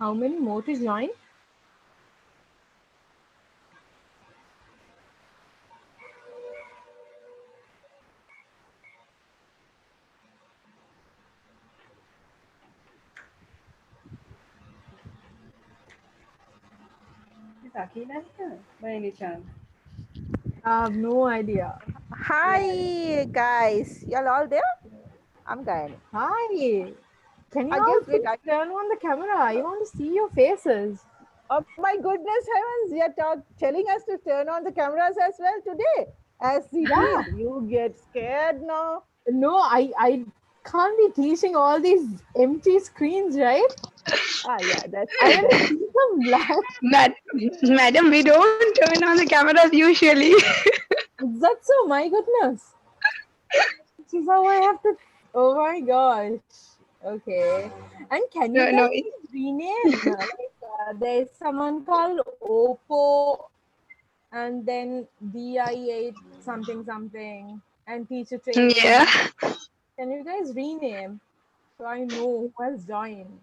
How many more to join? Is Akila here by any chance? I have no idea. Hi guys, y'all all there? I'm Gayani. Hi. Can you I all guess wait. please turn on the camera? I want to see your faces. Oh my goodness heavens! You're telling us to turn on the cameras as well today. As it Yeah. is, you get scared now. No, I can't be teaching all these empty screens, right? Ah, yeah, that's I true. want to That's see some black. Mad- Madam, we don't turn on the cameras usually. Is that so? My goodness. This is how I have to. Oh my gosh. Okay. And can you No, guys no. please rename? There's someone called Oppo, and then DI8 something something, and teacher Yeah. training. Can you guys rename so I know who has joined?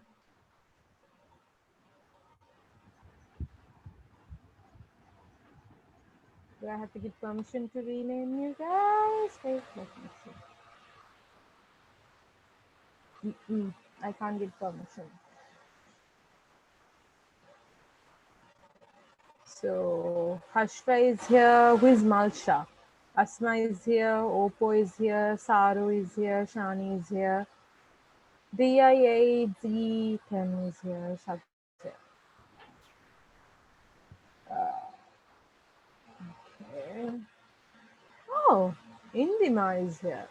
Do I have to give permission to rename you guys? Wait, let me see. I can't give permission. So Hashra is here. Who is Malsha? Asma is here. Oppo is here. Saru is here. Shani is here. DIA10 is here. Shakti is here. Okay. Oh, Indima is here.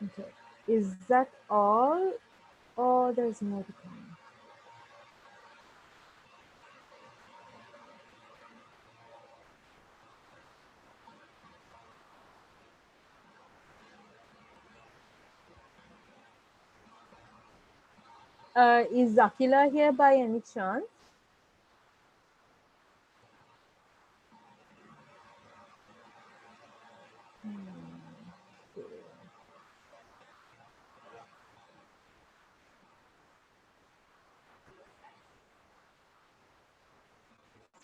Okay. Is that all? Or there's more to come? Is Akila here by any chance?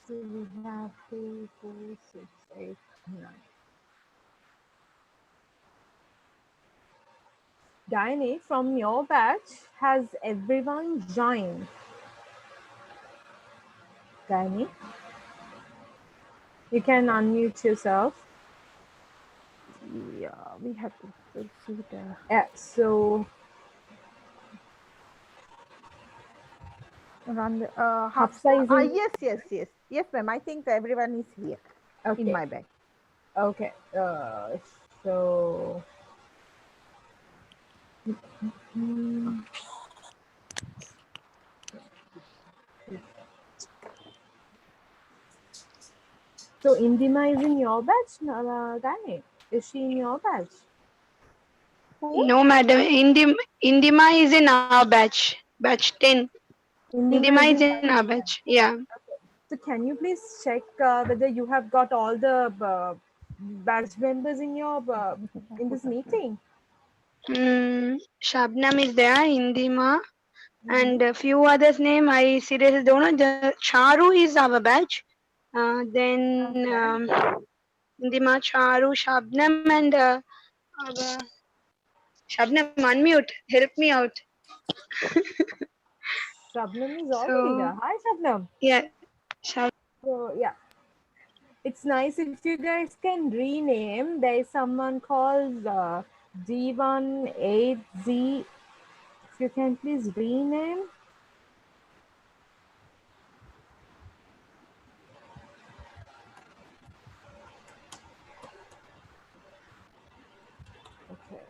So we have 2, 4, 6, 8, 9. Diane, from your batch, has everyone joined? Diane, you can unmute yourself. yeah. We have to proceed. Yeah, so Run the Hafsa is in. yes, ma'am. I think everyone is here in Okay, my bag. okay. So. So Indima is in your batch, Diane? Is she in your batch? Who? No, madam. Indima is in our batch. Batch 10. Indima Indima is is in in our batch. Yeah. So can you please check whether you have got all the batch members in your in this meeting? Shabnam is there, Indima, and a few others name I seriously don't know. The Charu is our batch. Then Indima, Charu, Shabnam, and our Shabnam, unmute. Help me out. Shabnam is already So there. Hi, Shabnam. yeah, Shab. So yeah, it's nice if you guys can rename. There is someone called D18Z. If you can please rename. Okay.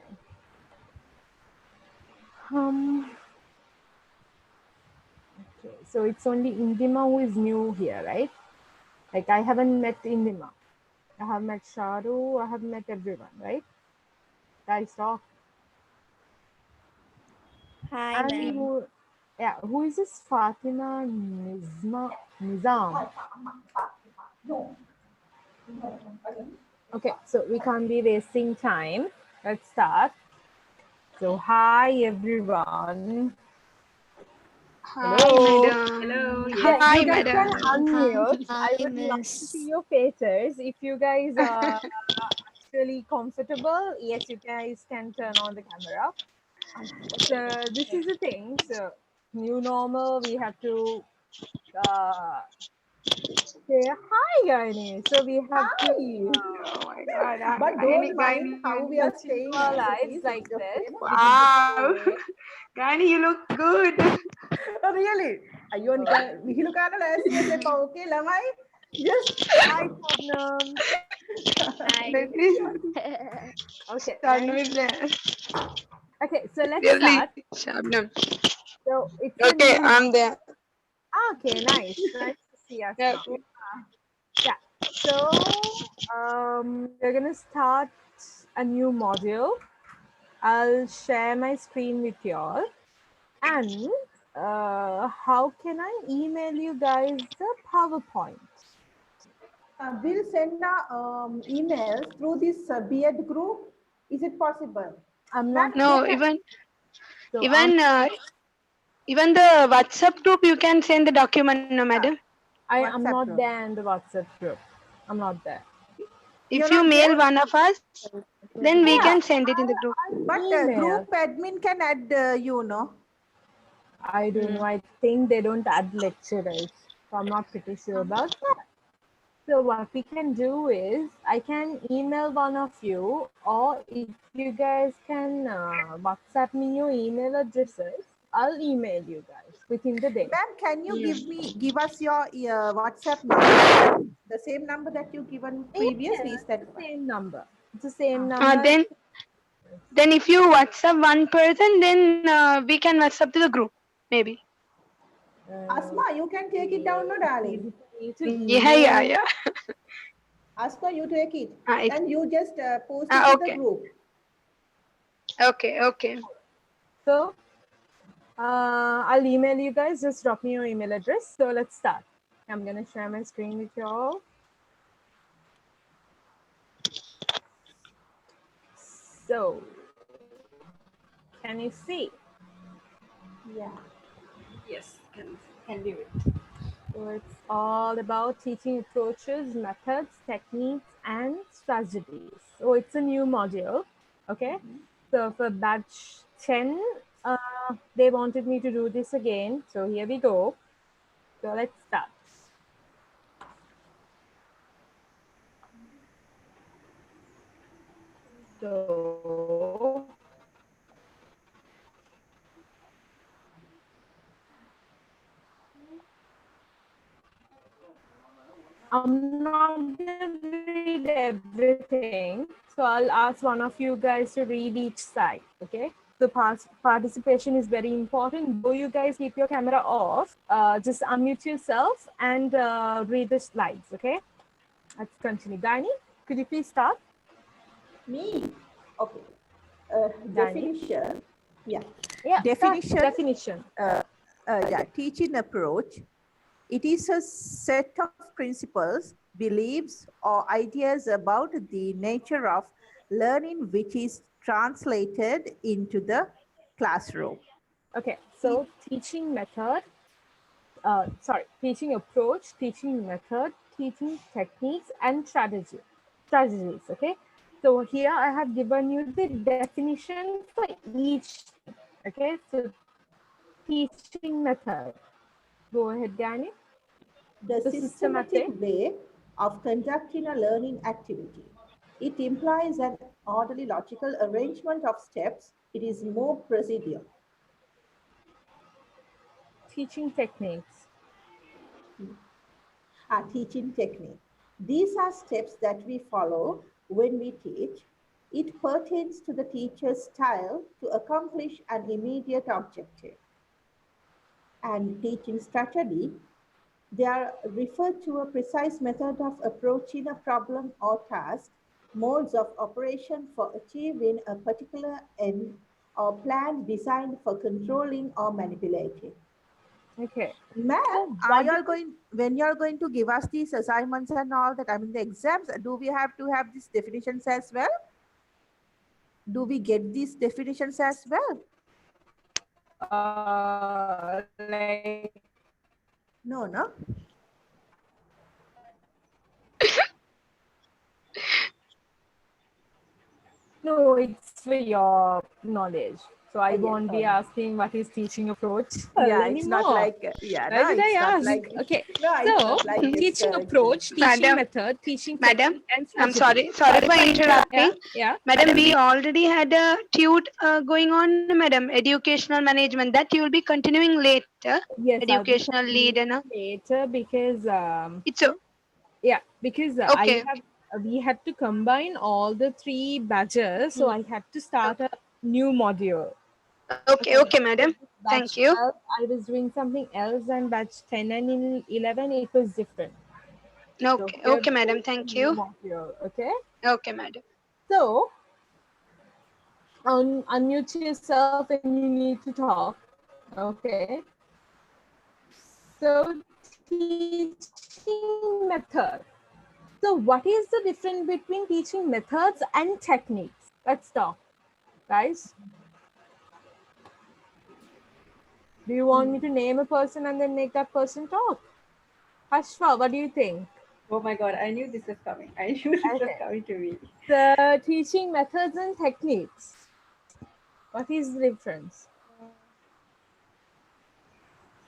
Okay. So it's only Indima who is new here, right? Like I haven't met Indima. I have met Sharu. I have met everyone, right? Guys, talk. Hi, And ma'am. who is this Fatima Nizam? Okay, so we can't be wasting time. Let's start. So, hi everyone. Hi, Hello. Hello, madam. yes, Yeah, Hi, you yes. guys can madam. unmute. I Hi, would love to see miss. your faces. If you guys are actually comfortable, yes, you guys can turn on the camera. So, this is the thing. So, new normal, we have to uh, say hi, Gaini. So, we have to Hi. Oh my God, But Gani, don't mind Gani, how we are continue staying our as it lives is. like It's okay. this. It is the wow. way. Gani, you look good. Oh, really? අයියෝ නිකන් විහිළු කරන්න ලෑස්ති වෙන්න එපා. Okay ළමයි? Just Hi, Shabnam. Hi. Let me Okay, start nice. with that. Okay, so let's Seriously, start. Shabnam. So it's a Okay, new. I'm there. Okay, nice. Nice to see us Yeah. now. Yeah. So we're gonna start a new module. I'll share my screen with y'all. And how can I email you guys the PowerPoint? We'll send emails through this B.Ed group. Is it possible? I'm Ma'am, not. they No, can. So I'm. even the WhatsApp group you can send the document, no, madam. I'm WhatsApp not group. there in the WhatsApp group. I'm not there. If You're you not mail there? one of us, then we Yeah, can send it in the group. But email. group admin can add you know. I don't know. I think they don't add lecturers. So I'm not pretty sure about that. So what we can do is I can email one of you, or if you guys can WhatsApp me your email addresses, I'll email you guys within the day. Ma'am, can you give us your WhatsApp number? The same number that you given Yeah, previously, is it's that the fine? same number. It's the same Uh, number. then then if you WhatsApp one person, then we can WhatsApp to the group, maybe. Asma, you can take it down, no, It's darling. easy for me to Yeah, email. yeah. Asma, you take it. It's, And you just post it to the okay, group. okay. So I'll email you guys. Just drop me your email address. So let's start. I'm gonna share my screen with you all. So can you see? Yeah. Yes, can do it. So it's all about teaching approaches, methods, techniques, and strategies. So it's a new module. Okay. So for batch 10, they wanted me to do this again. So here we go. So let's start. So I'm not going to read everything. So I'll ask one of you guys to read each side. Okay. So participation is very important. Though you guys keep your camera off, just unmute yourself and read the slides. Okay. Let's continue. Gani, could you please start? Me? Okay. Gani. Definition. Yeah. Yeah, start. Definition. Definition. Yeah. Teaching approach. It is a set of principles, beliefs, or ideas about the nature of learning which is translated into the classroom. Okay. So teaching method, teaching approach, teaching method, teaching techniques, and strategies. Okay. So here I have given you the definition for each thing. Okay. So teaching method. Go ahead, Gani. The The systematic systematic. way of conducting a learning activity. It implies an orderly logical arrangement of steps. It is more procedural. Teaching techniques. Teaching technique. These are steps that we follow when we teach. It pertains to the teacher's style to accomplish an immediate objective. And teaching strategy, they are referred to a precise method of approaching a problem or task, modes of operation for achieving a particular end, or plan designed for controlling or manipulating. Okay. Ma'am, So are what you do all going when you are going to give us these assignments and all that? I mean, the exams. Do we have to have these definitions as well? Do we get these definitions as well? like No, no. no, it's for your knowledge. So I Yes. won't be asking what is teaching approach Yeah, it's not anymore. like yeah, Why no, did I it's not ask? like Okay, no, it's so not like this. teaching Actually. approach, teaching Madam, method, teaching madam, technique, and I'm strategy. sorry for Yeah, interrupting. yeah. Madam, we already had a tute going on, madam, educational management. That you will be continuing later. Yes, I will Educational lead continue and later because it's yeah, because I okay. have we had to combine all the three badges, so Mm, I had to start a new module. okay, Okay, okay, madam. because with Thank batch you. 12, I was doing something else, and batch 10 and in 11, it was different. So Okay, here okay, we go madam. with the Thank new you. module. Okay, Okay, madam. so unmute yourself when you need to talk. Okay, so teaching method. So what is the difference between teaching methods and techniques? Let's talk, guys. Do you want me to name a person and then make that person talk? Ashwa, what do you think? Oh my god, I knew this was coming. I knew this was Okay. coming to me. The teaching methods and techniques. What is the difference?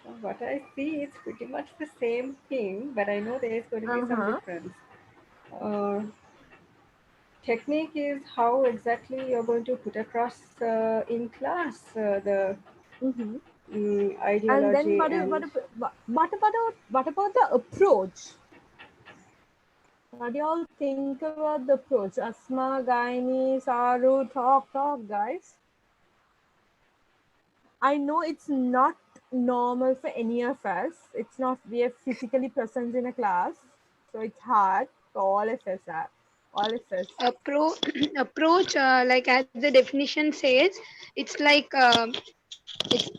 So what I see is pretty much the same thing, but I know there is going to be some Uh-huh. difference. Uh, Technique is how exactly you're going to put across in class the Mm-hmm. And then ideology and what about the approach? What do y'all think about the approach? Asma, Gaini, Saru, talk, guys. I know it's not normal for any of us. It's not we are physically present in a class, so it's hard for all of us. All of us. Approach, like as the definition says, it's like it's,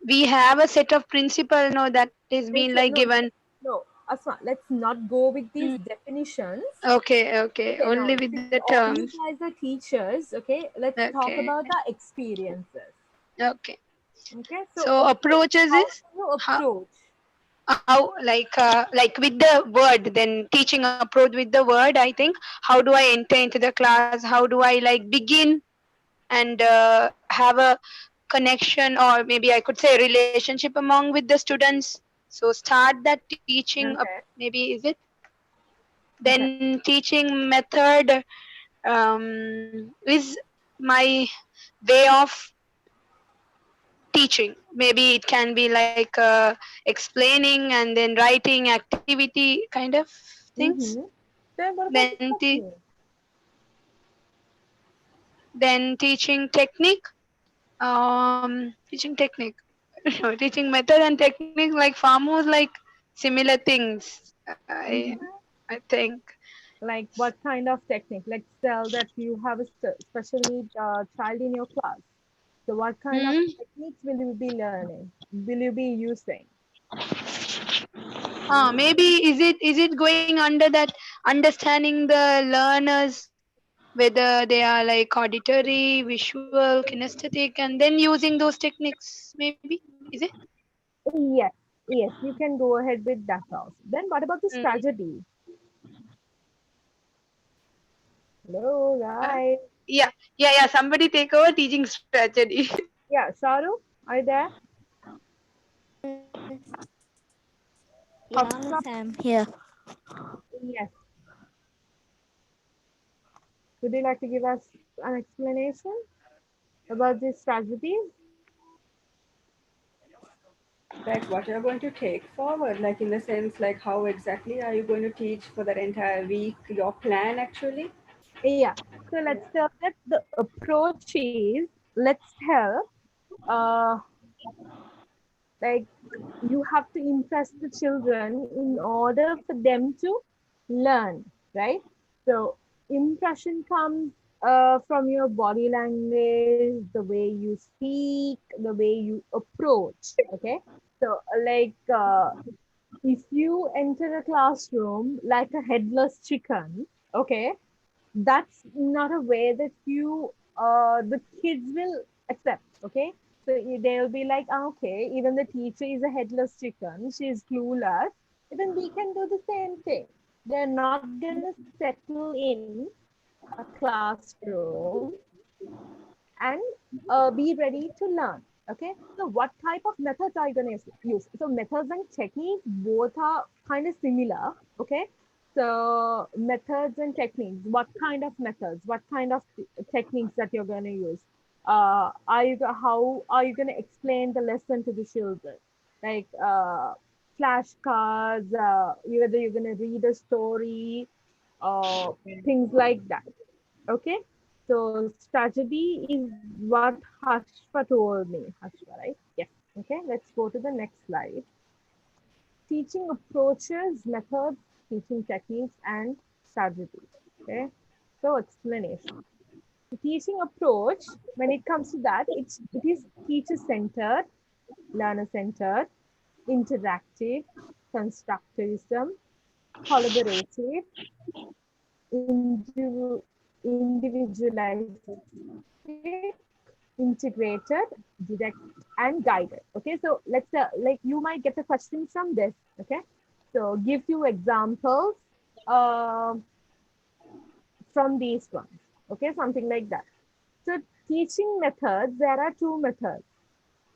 we have a set of principle, no, that is No, being so like no, given. no, Asma. Let's not go with these Mm, definitions. okay, okay. Okay, now Only with since the all you terms. guys are teachers, okay, let's talk Okay, about the experiences. okay. Okay, so So approach. approaches How is do you how approach? like with the word, then teaching approach with the word, I think. How do I enter into the class? How do I like begin and have a connection, or maybe I could say relationship among with the students? So start that teaching up, Okay, maybe is it? okay. Then teaching method is my way of teaching. Maybe it can be like explaining and then writing activity kind of things. Mm-hmm. Then what about the Then technique? then teaching technique. Teaching technique. No, teaching method and techniques like far more like similar things. Mm-hmm. I think. Like what kind of technique? Let's tell that you have a special need child in your class. So what kind of Hmm? techniques will you be learning? Will you be using? Maybe is it going under that understanding the learners, whether they are like auditory, visual, kinesthetic, and then using those techniques, maybe, is it? Yes, yes, you can go ahead with that also. Then what about the Mm. strategy? Hello, Uh, guys. yeah, yeah. Somebody take over teaching strategy. Yeah, Sharu, are you there? Yes, Hafsa? I'm here. Yes. Would you like to give us an explanation about these strategies? like what you're going to take forward, like in the sense like how exactly are you going to teach for that entire week, your plan actually. Yeah. So let's tell that the approach is let's tell uh like you have to impress the children in order for them to learn, right? So impression comes from your body language, the way you speak, the way you approach. Okay. So, like, if you enter a classroom like a headless chicken, okay, that's not a way that the kids will accept. Okay, so they'll be like, "Ah, okay, even the teacher is a headless chicken, she's clueless, even we can do the same thing." They're not gonna settle in a classroom and be ready to learn. Okay, so what type of methods are you going to use? So methods and techniques both are kind of similar. Okay, so methods and techniques, what kind of methods, what kind of techniques that you're going to use? How are you going to explain the lesson to the children? Like flashcards, whether you're going to read a story, things like that. Okay, so strategy is what Hashpa told me. Hashpa, right? Yes. Okay, let's go to the next slide. Teaching approaches, methods, teaching techniques, and strategies. Okay, so explanation. The teaching approach, when it comes to that, it is teacher centered, learner centered, interactive, constructivism, collaborative, individualistic, integrated, direct, and guided. Okay, so let's like you might get a question from this. Okay, so give few examples uh, from these ones. Okay, something like that. So teaching methods, there are two methods: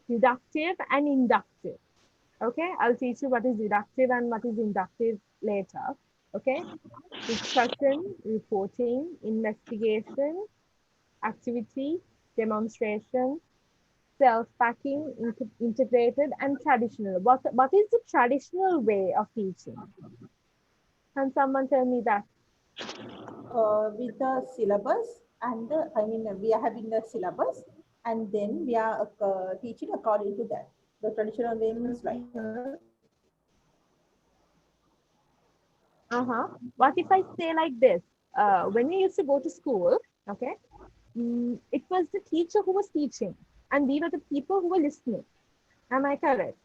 deductive and inductive. Okay, I'll teach you what is deductive and what is inductive later. Okay, discussion, reporting, investigation, activity, demonstration, self-packing, integrated, and traditional. What is the traditional way of teaching? Can someone tell me that? With the syllabus and we are having the syllabus and then we are teaching according to that. The traditional way means like What if I say like this? When we used to go to school, okay, it was the teacher who was teaching, and we were the people who were listening. Am I correct?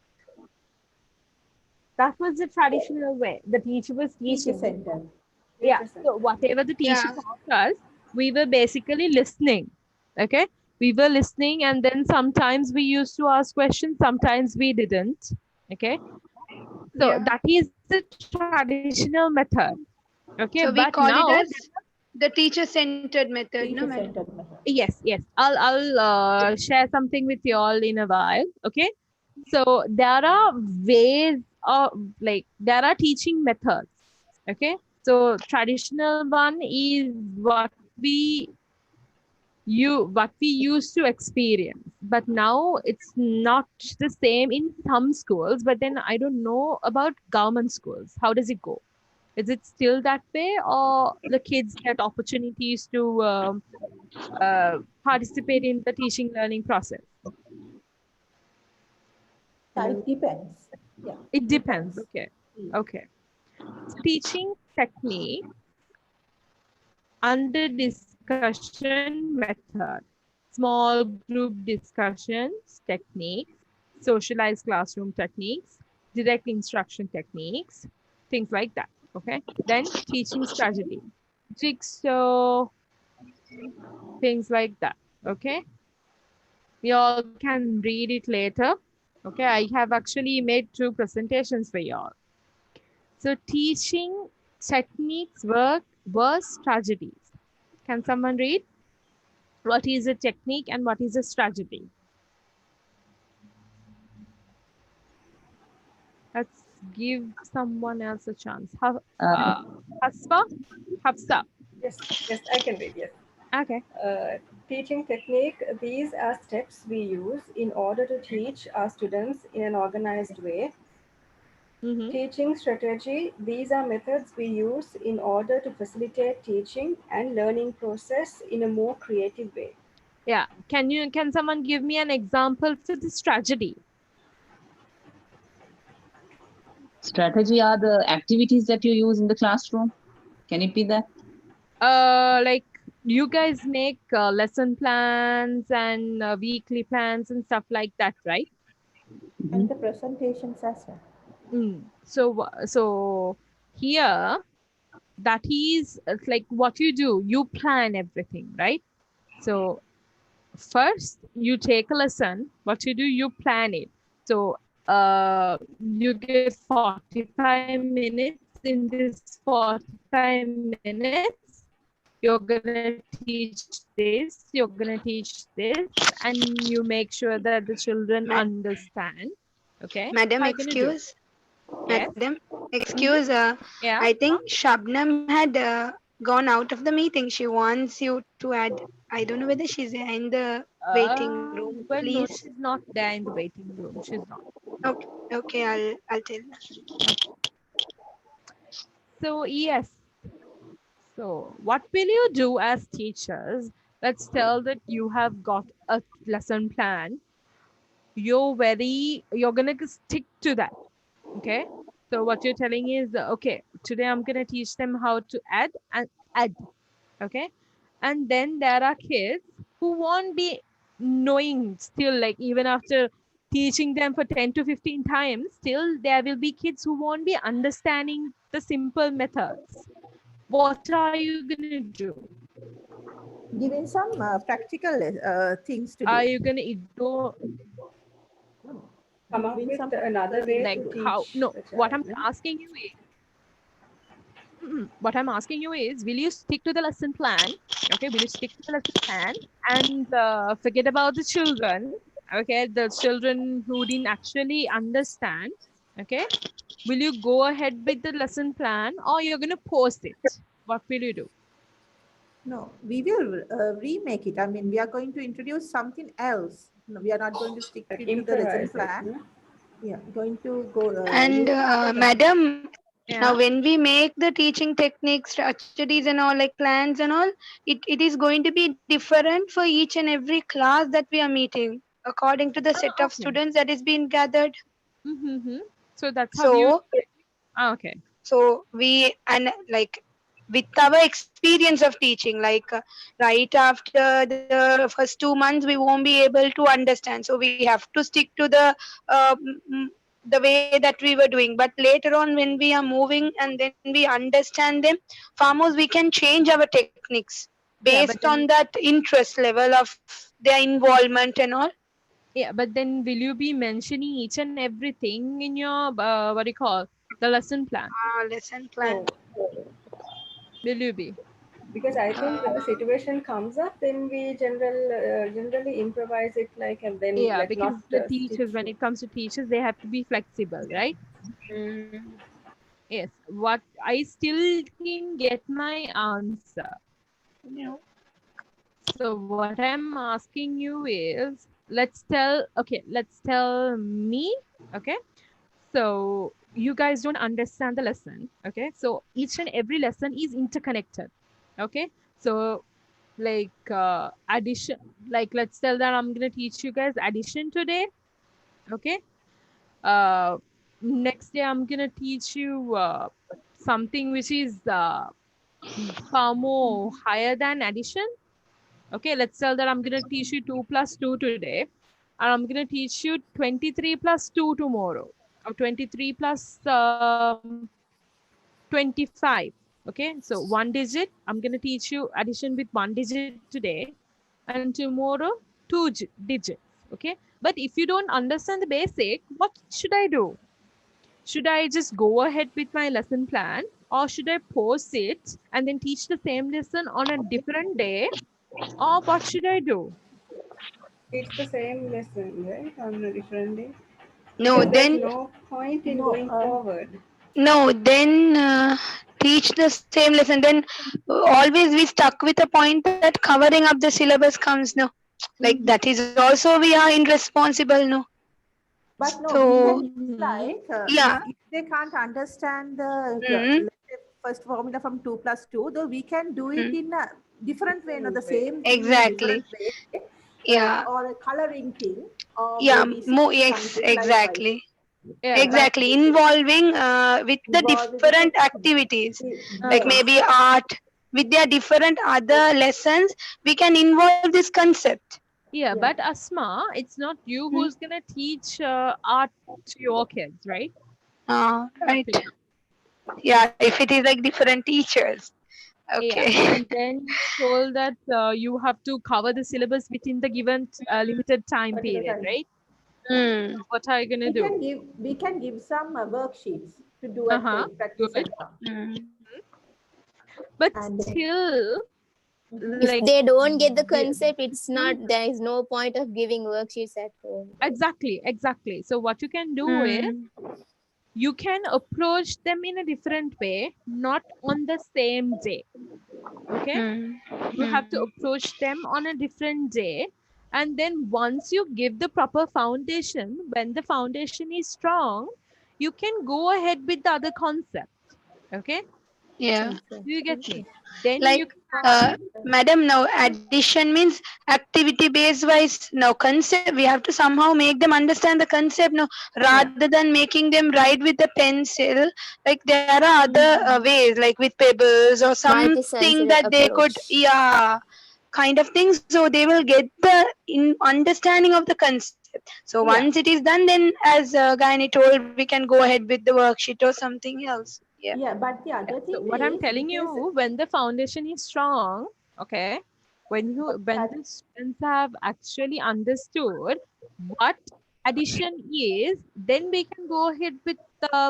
That was the traditional way. The teacher was teacher teaching. center. Yeah. Teacher So center. whatever the teacher Yeah. taught us, we were basically listening. Okay. We were listening, and then sometimes we used to ask questions, sometimes we didn't. Okay. So Yeah. that is the traditional method. Okay. But So we now, call it as the teacher-centered method, no, Teacher madam? centered method. yes. I'll share something with you all in a while. Okay. So there are ways of like there are teaching methods. Okay. So traditional one is what we used to experience, but now it's not the same in some schools. But then I don't know about government schools. How does it go? Is it still that way, or the kids get opportunities to participate in the teaching learning process? Yeah, it depends. Yeah, It it depends. depends. Okay. Mm. Okay. Teaching technique under discussion method, small group discussions techniques, socialized classroom techniques, direct instruction techniques, things like that. Okay. Then teaching strategy, jigsaw, things like that. Okay. We all can read it later. Okay. I have actually made 2 presentations for you all. So teaching techniques work was strategies. Can someone read? What is a technique and what is a strategy? Let's give someone else a chance. Hasfa? Hafsa. Yes, I can read. Yes. Okay. Teaching technique, these are steps we use in order to teach our students in an organized way. Mm-hmm. Teaching strategy, these are methods we use in order to facilitate teaching and learning process in a more creative way. Yeah. Can someone give me an example for this strategy? Strategy are the activities that you use in the classroom. Can it be that? Like you guys make lesson plans and weekly plans and stuff like that, right? And the presentations as well. So here, that is like what you do. You plan everything, right? So first you take a lesson. What you do, you plan it. So you get 45 minutes. In this 45 minutes, you're gonna teach this, you're gonna teach this, and you make sure that the children understand. Okay, how are you gonna do? Madam, Yes. excuse, Mm-hmm. Yeah. I think Shabnam had gone out of the meeting. She wants you to add. I don't know whether she's in the waiting room. Well, no, Please. she's not there in the waiting room. She's not. Okay, okay, I'll tell her. So yes. So what will you do as teachers? Let's tell that you have got a lesson plan. You're gonna stick to that. Okay. So what you're telling is, okay, today I'm gonna teach them how to add and add. Okay. And then there are kids who won't be knowing still, like even after teaching them for 10 to 15 times, still there will be kids who won't be understanding the simple methods. What are you gonna do? Giving some practical things to Are do. you gonna ignore, Come up Giving with some another practical way things like to to do. how? teach No, the what child. I'm No? asking you is, what I'm asking you is, will you stick to the lesson plan? Okay, will you stick to the lesson plan and forget about the children? Okay, the children who didn't actually understand. Okay, will you go ahead with the lesson plan or you're gonna post it? What will you do? No, we will remake it. I mean, we are going to introduce something else. No, we are not going to stick Like into the lesson improvise it. plan. No? Yeah, going to go And use other method. madam, now Yeah. when we make the teaching techniques, strategies and all, like plans and all, it is going to be different for each and every class that we are meeting according to the set of Okay. students that is being gathered. Mm-hmm. So that's how you do So it. Ah, okay. so we, and like with our experience of teaching, like right after the first 2 months we won't be able to understand, so we have to stick to uh, mm, the way that we were doing. But later on when we are moving and then we understand them far more, we can change our techniques Yeah, based but on then that interest level of their involvement and all. will you be mentioning each and everything in your what do you call, the lesson plan? Lesson plan. No, Will you be? because I think when the uh, situation comes up, then we generally improvise it, like, and then Yeah, like because not the stick teachers, when to. it comes to teachers, they have to be flexible, right? mm, Yes. What I still didn't get my answer. you know, So what I'm asking you is, let's tell me, okay? So you guys don't understand the lesson, okay? So each and every lesson is interconnected, okay? So like addition, like let's tell that I'm gonna teach you guys addition today, okay? Uh, Next day I'm gonna teach you something which is far more higher than addition. Okay, let's tell that I'm gonna teach you 2 plus 2 today, and I'm gonna teach you 23 plus 2 tomorrow, or 23 plus 25. Okay, so one digit, I'm gonna teach you addition with one digit today, and tomorrow digits. Okay, but if you don't understand the basic, what should I do? Should I just go ahead with my lesson plan, or should I pause it and then teach the same lesson on a different day, or what should I do? It's the same lesson, right, on a different day, no because there's then no point in No, going forward. No, then teach the same lesson. Then always we stuck with a point that covering up the syllabus comes. No, like Mm-hmm. that is also we are irresponsible. No, but no, we can so use like yeah, if they can't understand mm, let's say first formula from 2 plus 2, though we can do it mm, in a different way, not the Different way. same thing in a different exactly. way, Yeah, or a coloring thing, or yeah, maybe more yes, something like that. exactly, Yeah. But exactly. Involving with the involving the different activities, like yes, Uh-huh. maybe art with their different other lessons. We can involve this concept. Yeah, but Asma, it's not you Hmm? who's gonna teach art to your kids, right? Up Right. to you. Yeah, if it is like different teachers. Yeah, Okay. and then you told that you have to cover the syllabus within the given limited time particular period, time. right? Hmm. What are you gonna do? We can give some worksheets to do at Uh-huh. home, practice Good. at home. Hmm. But And still, mhm. If like they don't get the the concept, it's not, there is no point of giving worksheets at home, right? exactly. So what you can do is Hmm. you can approach them in a different way, not on the same day. Okay? Hmm. You have to Hmm. approach them on a different day. And then once you give the proper foundation, when the foundation is strong, you can go ahead with the other concept. Okay? Yeah. Do you get Exactly. me? Then Like, you can actually, madam, now addition means activity based wise. Now concept, we have to somehow make them understand the concept. No, Yeah. rather than making them write with the pencil, like there are other ways, like with pebbles or something Multi-sensory that they could, approach. yeah, kind of thing. So they will get the understanding of the concept. So once yeah. it is done, then as Gaini told, we can go ahead with the worksheet or something else. Yeah. Yeah, but the Yeah. other So thing what I'm is telling because you, when the foundation is strong, okay, when at, the students have actually understood what addition is, then we can go ahead with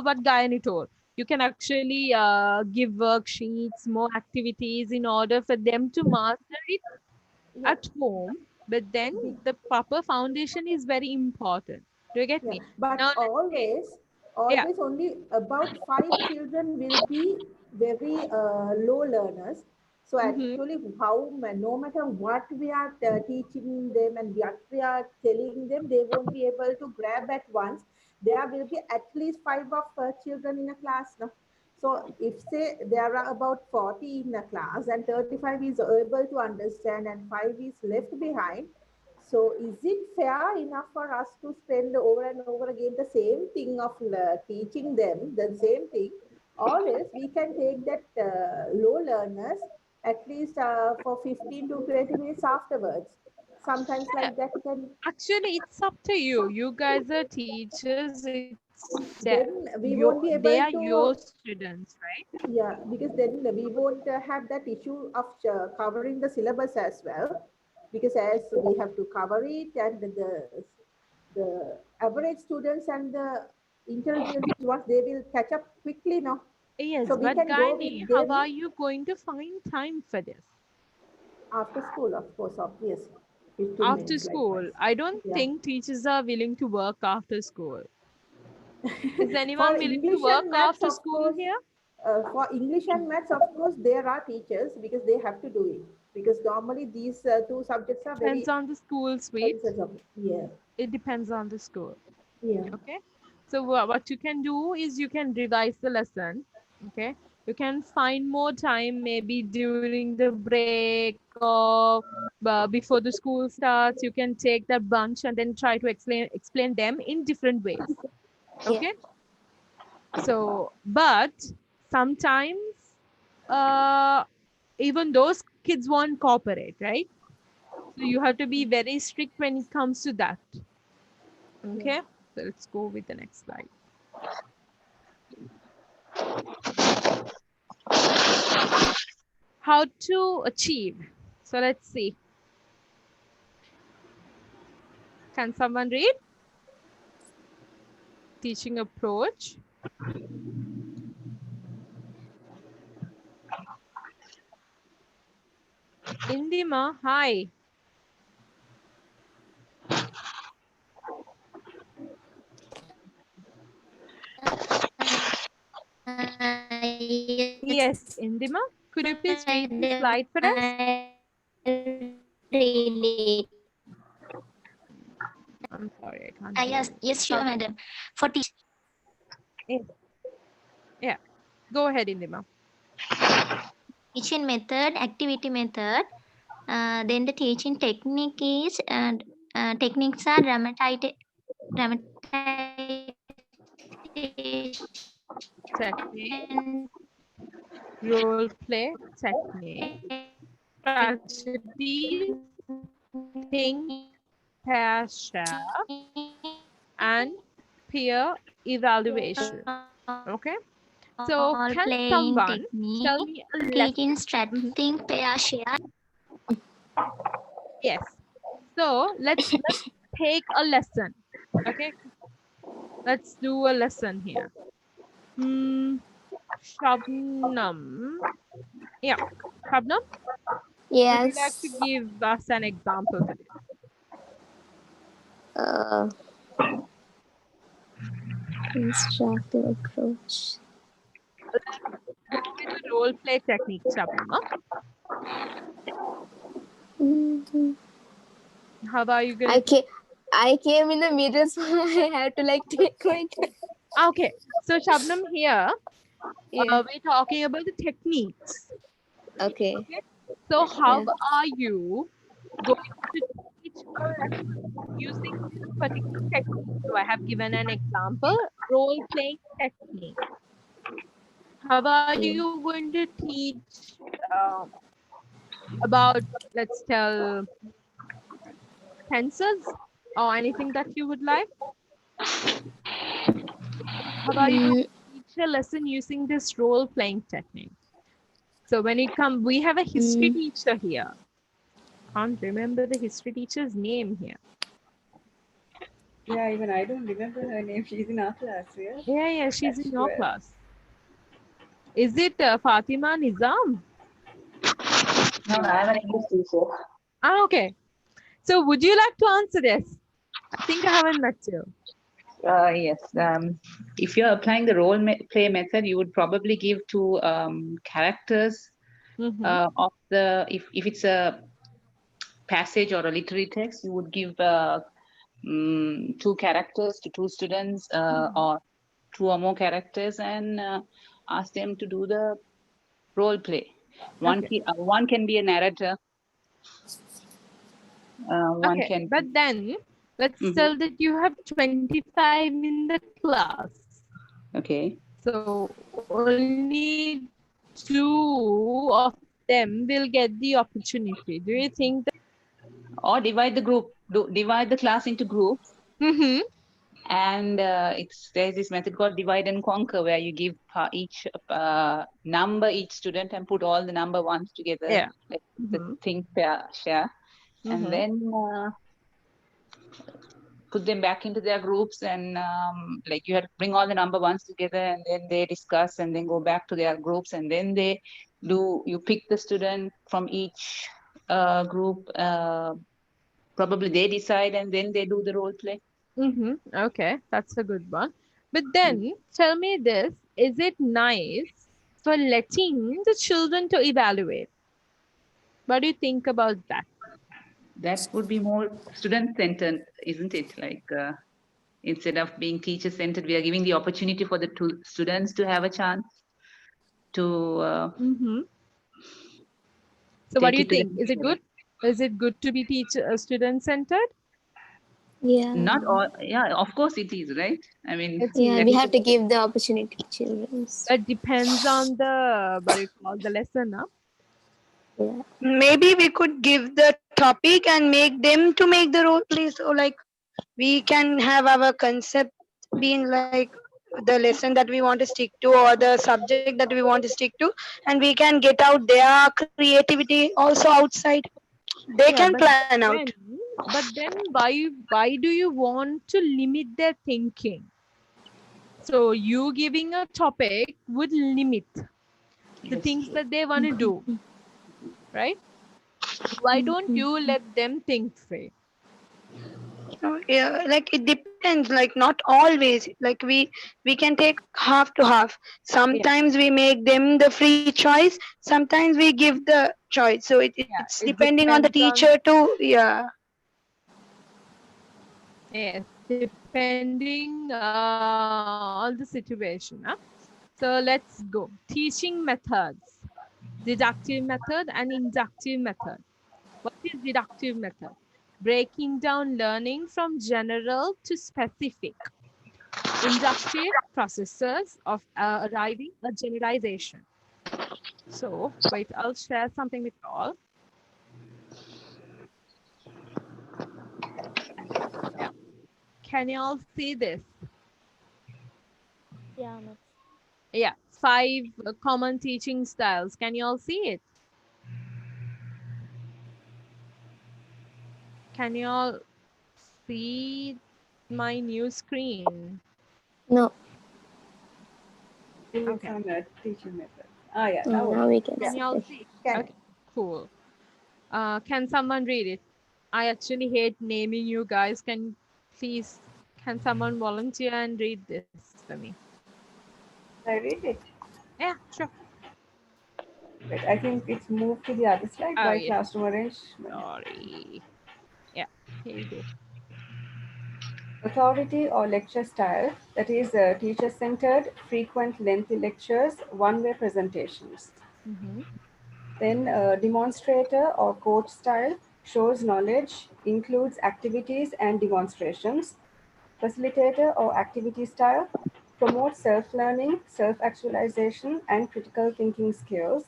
what Gayani told. You can actually give worksheets, more activities in order for them to master it yeah, at home. But then be, the proper foundation is very important. Do you get yeah, me? but Now let's say, yeah. always only about 5 children will be very low learners. So Mm-hmm. actually, no matter what we are teaching them and what we are telling them, they won't be able to grab at once. There will be at least five of children in a class now. So if say there are about 40 in a class and 35 is able to understand and 5 is left behind, so is it fair enough for us to spend over and over again the same thing of teaching them the same thing, or else we can take that low learners at least for 15 to 20 minutes afterwards. Sometimes like that can, Actually, it's up to you. You guys are teachers. then we They won't are be your able to, students, right? yeah, because then we won't have that issue of covering the syllabus as well, because as we have to cover it and the average students and the intelligent ones, they will catch up quickly now. So Yes, we but can go Gaini, with how them are you going to find time for this? after school, of course, obviously. 15 After minutes school, likewise. I don't Yeah. think teachers are willing to work after school. Is For anyone willing to English work and maths, after of school course, here? for English and maths, of course, there are teachers because they have to do it. Because normally these two subjects are Depends very, on the school, very sweet. sensitive. Yeah. It depends on the school. Yeah. Okay. So what you can do is you can revise the lesson. Okay. You can find more time maybe during the break or before the school starts. You can take that bunch and then try to explain them in different ways. Yeah. Okay. So, but sometimes uh, even those kids won't cooperate, right? So you have to be very strict when it comes to that. Yeah. Okay. So let's go with the next slide. How to achieve. So let's see. Can someone read? Teaching approach. Indima, hi. Yes, Yes, Indima. Could you please read the madam, slide for us? I read it. I'm sorry, I can't hear you. Yes, sure, madam. For Yes. Yeah. Go ahead, Indima. teaching method, activity method, then the teaching technique is, techniques are Technique, dramatization role play, technique, technique, strategies, think, pair share, and peer evaluation. Okay. So Role can playing someone tell technique, me a teaching lesson? Mhm. strategy, pair share. Yes. So let's take a lesson. Okay. Let's do a lesson here. Hmm. Shabnam. Yeah. Shabnam, would you like to Yes. give us an example for this? Uh, Constructive approach. Go with the role play technique, Shabnam. Huh? Mhm. How are you I gonna? came, I came in the middle, so I had to like take my time. Okay. So Shabnam here, Yeah. we're talking about the techniques. Okay. Okay. So how Yeah. are you going to teach a lesson using this particular technique? So I have given an example, role playing technique. How are you Yeah. going to teach about, let's tell, tenses or anything that you would like? How are you going Mm, to teach a lesson using this role playing technique? So when it comes, we have a history mm, teacher here. Can't remember the history teacher's name here. Yeah, even I don't remember her name. She's in our class, yeah? Yeah, she's That's in your 12. class. Is it Fatima Nizam? No, I'm an English teacher. Ah, okay. So would you like to answer this? I think I haven't met you. Yes. If you're applying the play method, you would probably give two characters Mm-hmm. of the, if it's a passage or a literary text, you would give two characters to two students or two or more characters and ask them to do the role play. Okay. One can be a narrator. One Okay. can. But then let's Mhm. tell that you have 25 in the class. Okay. So only two of them will get the opportunity. Do you think that? Or divide the group. Divide the class into groups. Mm-hmm. And there's this method called divide and conquer, where you give each number each student and put all the number ones together, Yeah. like the Mm-hmm. thing pair share, and Mm-hmm. then put them back into their groups, and like you have to bring all the number ones together, and then they discuss and then go back to their groups, and then you pick the student from each group, probably they decide, and then they do the role play. Mm-hmm. Okay, that's a good one. But then tell me this, is it nice for letting the children to evaluate? What do you think about that? That would be more student centered, isn't it? Like instead of being teacher centered, we are giving the opportunity for the two students to have a chance to Mm-hmm. So what take do you it to the think? Is next it level. good? Is it good to be teacher student centered? yeah. Not all, yeah, of course it is, right? I mean, It's Yeah. that We is have to give the opportunity to children. that depends on the what do you call the lesson, huh? Yeah. Maybe we could give the topic and make them to make the role play. So like we can have our concept being like the lesson that we want to stick to or the subject that we want to stick to, and we can get out their creativity also outside. They Yeah, can plan out. then but then why do you want to limit their thinking? So you giving a topic would limit the yes. things that they want to do, right? Why don't you let them think free? Yeah, like it depends, like not always, like we can take half to half. Yeah, Sometimes we make them the free choice, sometimes we give the choice, so yeah. it's It depending on the depends on, teacher to, yeah. yes, depending on the situation. Huh? So let's go. Teaching methods. Deductive method and inductive method. What is deductive method? Breaking down learning from general to specific. Inductive processes of arriving at generalization. So wait, I'll share something with you all. Can you all see this? Yeah, miss. Yeah, 5 common teaching styles. Can you all see it? Can you all see my new screen? No. It's Okay. on a teaching method. Yeah, now Now we can Can see. you all Yes. see? Can. Okay, cool. Can someone read it? I actually hate naming you guys. Can someone volunteer and read this for me? I read it. Yeah, sure. But I think it's moved to the other slide Oh, by yes. classroom arrangement. Sorry. Yeah, here you go. Authority or lecture style, that is teacher-centered, frequent lengthy lectures, one-way presentations. Mm-hmm. Then demonstrator or coach style shows knowledge, includes activities and demonstrations. Facilitator or activity style promotes self-learning, self-actualization, and critical thinking skills.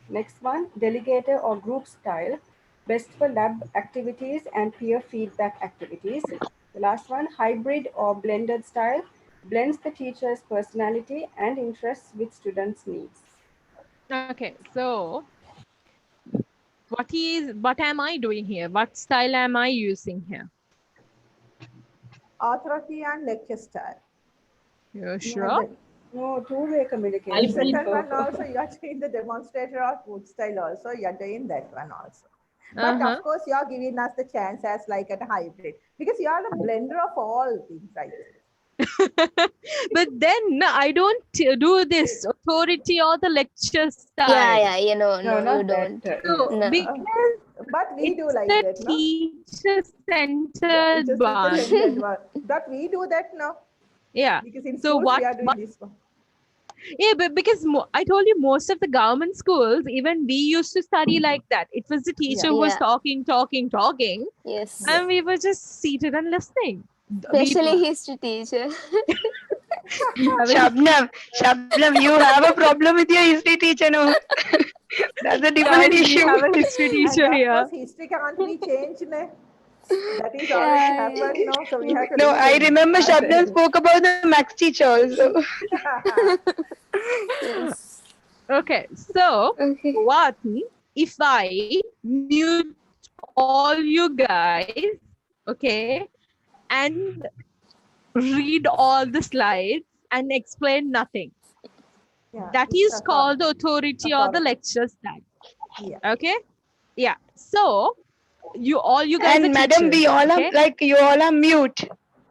Next one, delegator or group style, best for lab activities and peer feedback activities. The last one, hybrid or blended style, blends the teacher's personality and interests with students' needs. Okay, so what am I doing here? What style am I using here? Authority and lecture style. You No, sure? no two-way The communication. second one also, you are doing the demonstrator or food style also, you are doing that one also. But Uh-huh. of course, you are giving us the chance as like a hybrid because you are a blender of all things, right? But then I don't do this authority or the lecture Yeah, style. yeah. You know, No, no, you not that. don't. So No. because But we do it's like the that, no? Yeah, teacher-centered it's just the one. centered one. But we do that now Yeah. because in So schools we are doing this one. yeah, but because I told you most of the government schools, even we used to study like that. It was the teacher Yeah. who was Yeah. talking, Yes. Yeah. and we were just seated and listening. We Especially history teacher. we have a Shabnam, you have a problem with your history teacher, no? That's a different guys, we issue. have a history And teacher of here. course, history can't be changed. Ne? That is already Yeah. happened now, so we have to No, leave I it remember as Shabnam it. spoke about the max teacher also. Yes. Okay, so Okay. what if I mute all you guys, okay, and read all the slides and explain nothing? Yeah, That it's is called the authority or the authority. lecture style. Yeah. Okay, yeah. So you guys are And madam, we teachers, all are okay? like you all are mute.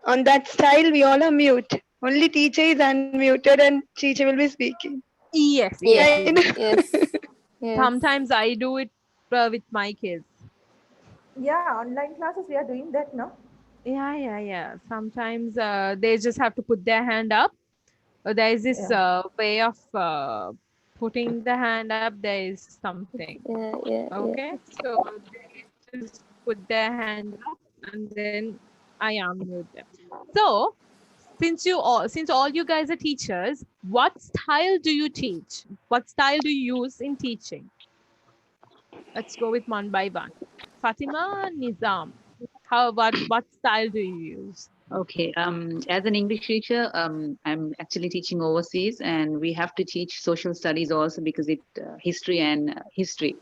On that style, we all are mute. Only teacher is unmuted and teacher will be speaking. Yes, yes, Yeah. Right? yes. Yes. Yes. Sometimes I do it with my kids. Yeah, online classes, we are doing that now. Yeah. Sometimes they just have to put their hand up. There is this Yeah. way of putting the hand up. There is something. Yeah. Yeah. Yeah. Okay, so they just put their hand up, and then I unmute them. So since all you guys are teachers, what style do you teach? What style do you use in teaching? Let's go with one by one. Fatima, Nizam. How what style do you use? Okay. As an English teacher, I'm actually teaching overseas, and we have to teach social studies also because it history and history.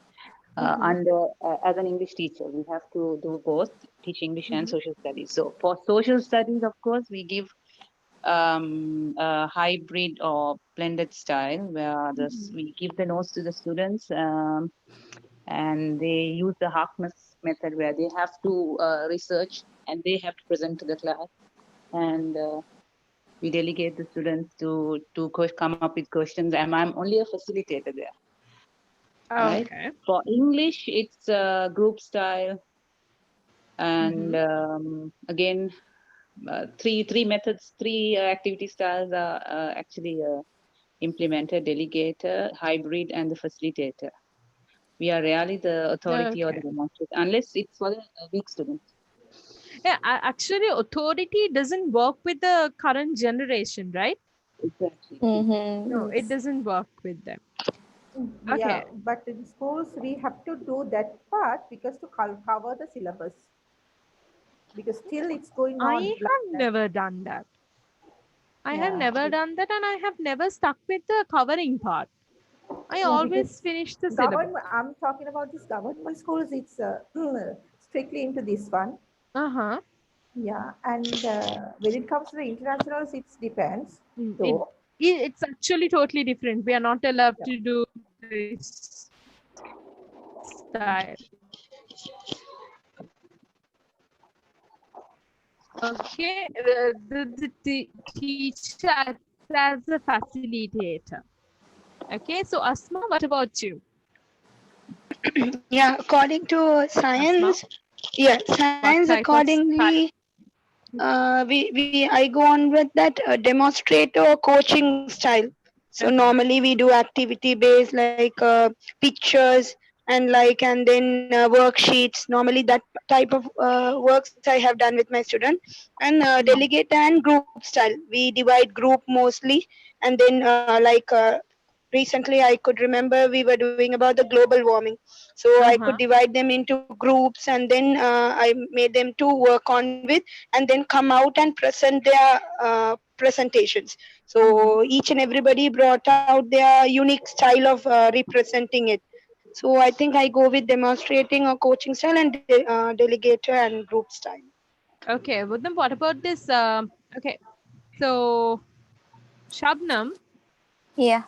Under as an English teacher, we have to do both, teach English and social studies. So for social studies, of course, we give a hybrid or blended style where we give the notes to the students, and they use the Harkness method where they have to research and they have to present to the class, and we delegate the students to come up with questions, and I'm only a facilitator there. Right. Okay. For English, it's group style, and again, three methods, three activity styles are actually implemented: delegator, hybrid, and the facilitator. We are rarely the authority or Okay. the demonstrator, unless it's for the weak students. Yeah, actually, authority doesn't work with the current generation, right? Exactly. No, Mm-hmm. it Yes. doesn't work with them. Yeah, Okay. but in schools we have to do that part because to cover the syllabus. because still it's going I on like have that. never done that. I have Yeah. never done that, and I have never stuck with the covering part. I Yeah, because always finish the syllabus. government, I'm talking about this government schools, it's strictly into this one. Uh-huh. Yeah, and when it comes to the internationals, it depends. Mm, It, So, it's actually totally different. We are not allowed yeah. to do this style. Okay, the teacher acts as a facilitator. Okay, so Asma, what about you? Yeah, according to Asma, science, yeah, science what type of accordingly, style? I go on with that demonstrator or coaching style. So Okay. normally we do activity based like pictures and then worksheets. Normally that type of works I have done with my student, and Mm. delegate and group style. We divide group mostly, and then recently I could remember we were doing about the global warming, so I could Uh-huh. divide them into groups, and then I made them to work on with, and then come out and present their presentations. Mm-hmm. So each and everybody brought out their unique style of representing it. So I think I go with demonstrating or coaching style and delegator and group style. Okay, but then what about this? Okay, so Shabnam, Yeah.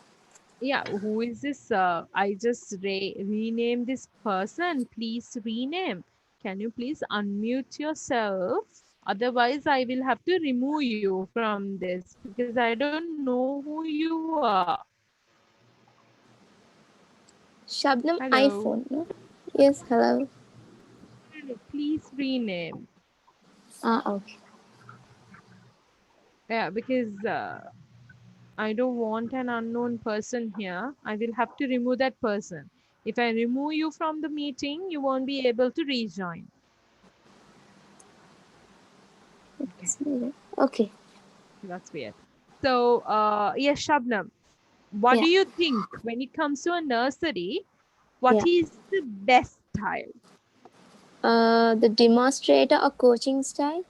yeah, who is this? I just rename this person. Please rename. Can you please unmute yourself? Otherwise, I will have to remove you from this because I don't know who you are. Shabnam Hello. iPhone, no? Yes, hello. No, no, please rename. Ah, okay. Yeah, because I don't want an unknown person here. I will have to remove that person. If I remove you from the meeting, you won't be able to rejoin. Okay, Okay. that's weird. So, yes, Shabnam, what Yeah. do you think when it comes to a nursery? What Yeah. is the best style? The demonstrator or coaching style,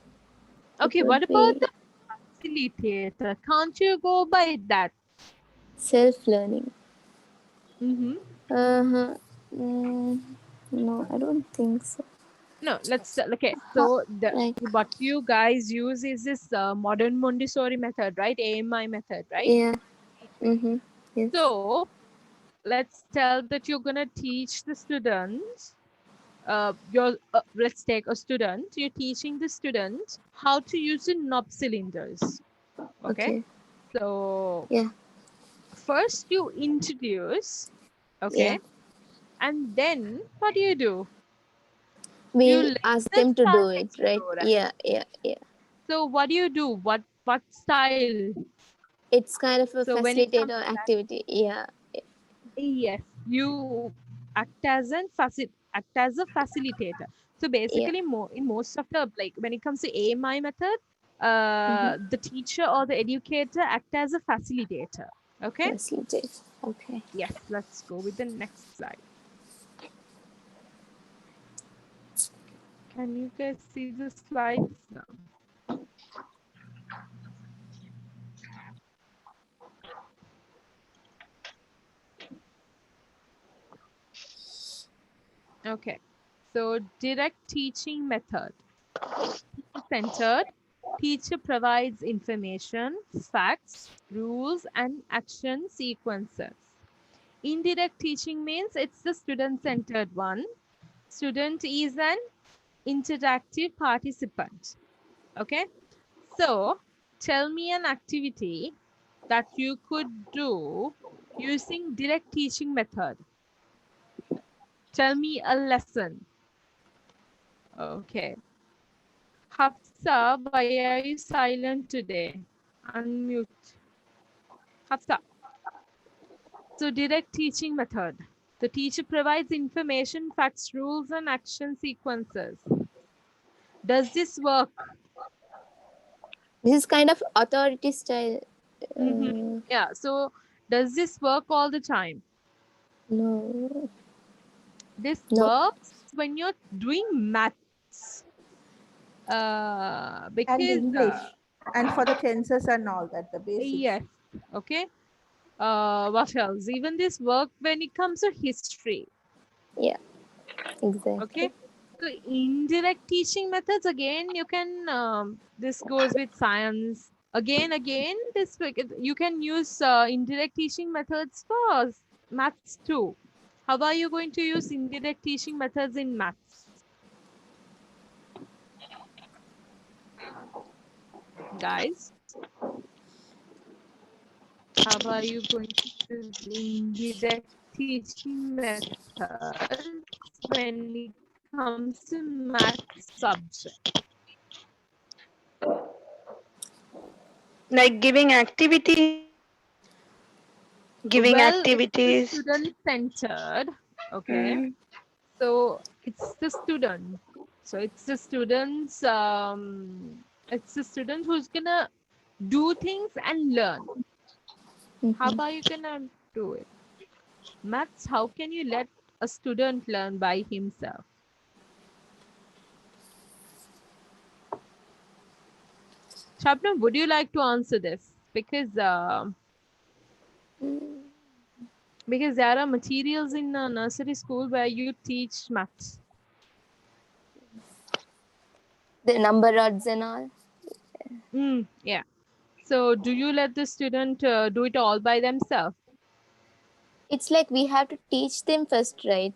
it Okay, what would about be the facilitator? Can't you go by that? self-learning. Mm-hmm. Uh-huh. Mm, no, I don't think so. No, let's okay. Huh, So the like, what you guys use is this modern Montessori method, right? AMI method, right? yeah. Mm-hmm. Yes. So let's tell that you're gonna teach the students. You're let's take a student. You're teaching the student how to use the knob cylinders. Okay. Okay. So Yeah. first you introduce, Yeah. okay, and then what do you do? You We let ask them them to start do it, right? explore. Yeah. Yeah. Yeah. So what do you do? What style? It's kind of a So when it comes facilitator to that, activity. Yeah. yes, you act as a facilitator. So Yeah. basically, in most of the like when it comes to AMI method, Mm-hmm. the teacher or the educator act as a facilitator. Okay. Facilitate. Okay. Yes. Let's go with the next slide. Can you guys see the slides now? Okay. So direct teaching method. Centered, teacher provides information, facts, rules, and action sequences. Indirect teaching means it's the student centered one. Student is an interactive participant. Okay. So tell me an activity that you could do using direct teaching method. Tell me a lesson. Okay. Hafsa, why are you silent today? Unmute. Hafsa. So direct teaching method. The teacher provides information, facts, rules, and action sequences. Does this work? This is kind of authority style. Mm-hmm. Yeah. So does this work all the time? No. This No. works when you're doing maths. And because English. And for the tenses and all that, the basics. yes, okay. What else? Even this work when it comes to history, Yeah, okay. exactly. So indirect teaching methods again, you can this goes with science again. You can use indirect teaching methods for maths too. How are you going to use indirect teaching methods in maths, guys? How are you going to use indirect teaching methods when it comes to math subject? Like giving activities. Giving Well, it's the activities. student centered. Okay. Mm. So it's the student. So it's the student who's gonna do things and learn. How Mhm. are you gonna do it? Maths, how can you let a student learn by himself? Shabnam, would you like to answer this? Because there are materials in a nursery school where you teach maths. The number rods and all. Yeah. So do you let the student do it all by themselves? It's like we have to teach them first, right?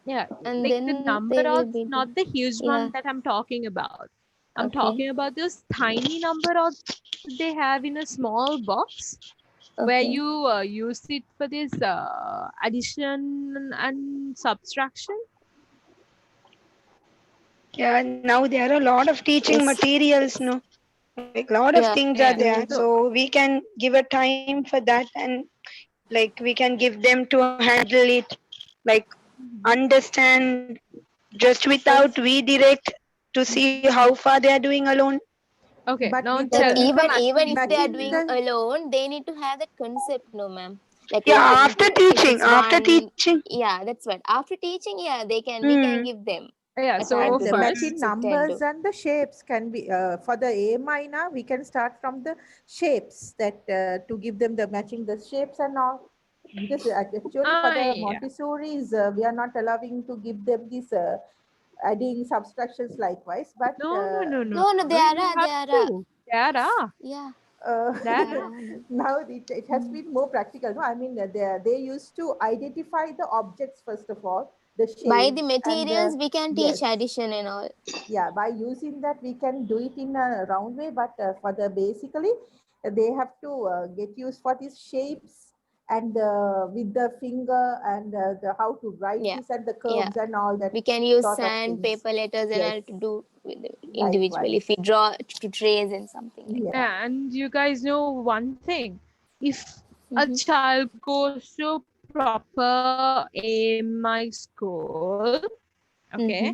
Yeah, And like the then number they will rods, be not the huge yeah. one that I'm talking about. I'm Okay. talking about those tiny number rods they have in a small box where Okay. you use it for this addition and subtraction. Yeah, now there are a lot of teaching Yes. materials, no? Like a lot of Yeah. things are Yeah. there. Yes. So So we can give a time for that, and like we can give them to handle it, like understand just without But, redirect to see how far they are doing alone. okay, but now with Like tell me some even if they are matching activities. doing the alone, they need to have that concept, no, ma'am. Like Yeah, one, after if teaching, it's after one, teaching. yeah, that's what. After teaching, yeah, they can. We can Hmm. give them Yeah, a time so and to the do, matching first, sit and numbers do. and the shapes can be for the A minor. We can start from the shapes that to give them the matching the shapes and all. Because actually for the yeah. Montessori's, we are not allowing to give them this adding subtractions likewise. But No, no, they You are, have they are. to. There are. Yeah, uh, There they are. are. No. now it has been more practical. No, I mean they used to identify the objects first of all, the By the shapes and materials, we can teach yes. addition and all. Yeah, by using that we can do it in a round way, but for the basically they have to get used for these shapes and with the finger and the how to write Yeah, this and the yeah. curves and all that We can use sort of sand, things. paper, letters, and Yes, all to do with individually. If likewise. we draw to trace and something like Yeah. that. And you guys know one thing. If a Mm-hmm. child goes to proper AMI school, okay, Mm-hmm.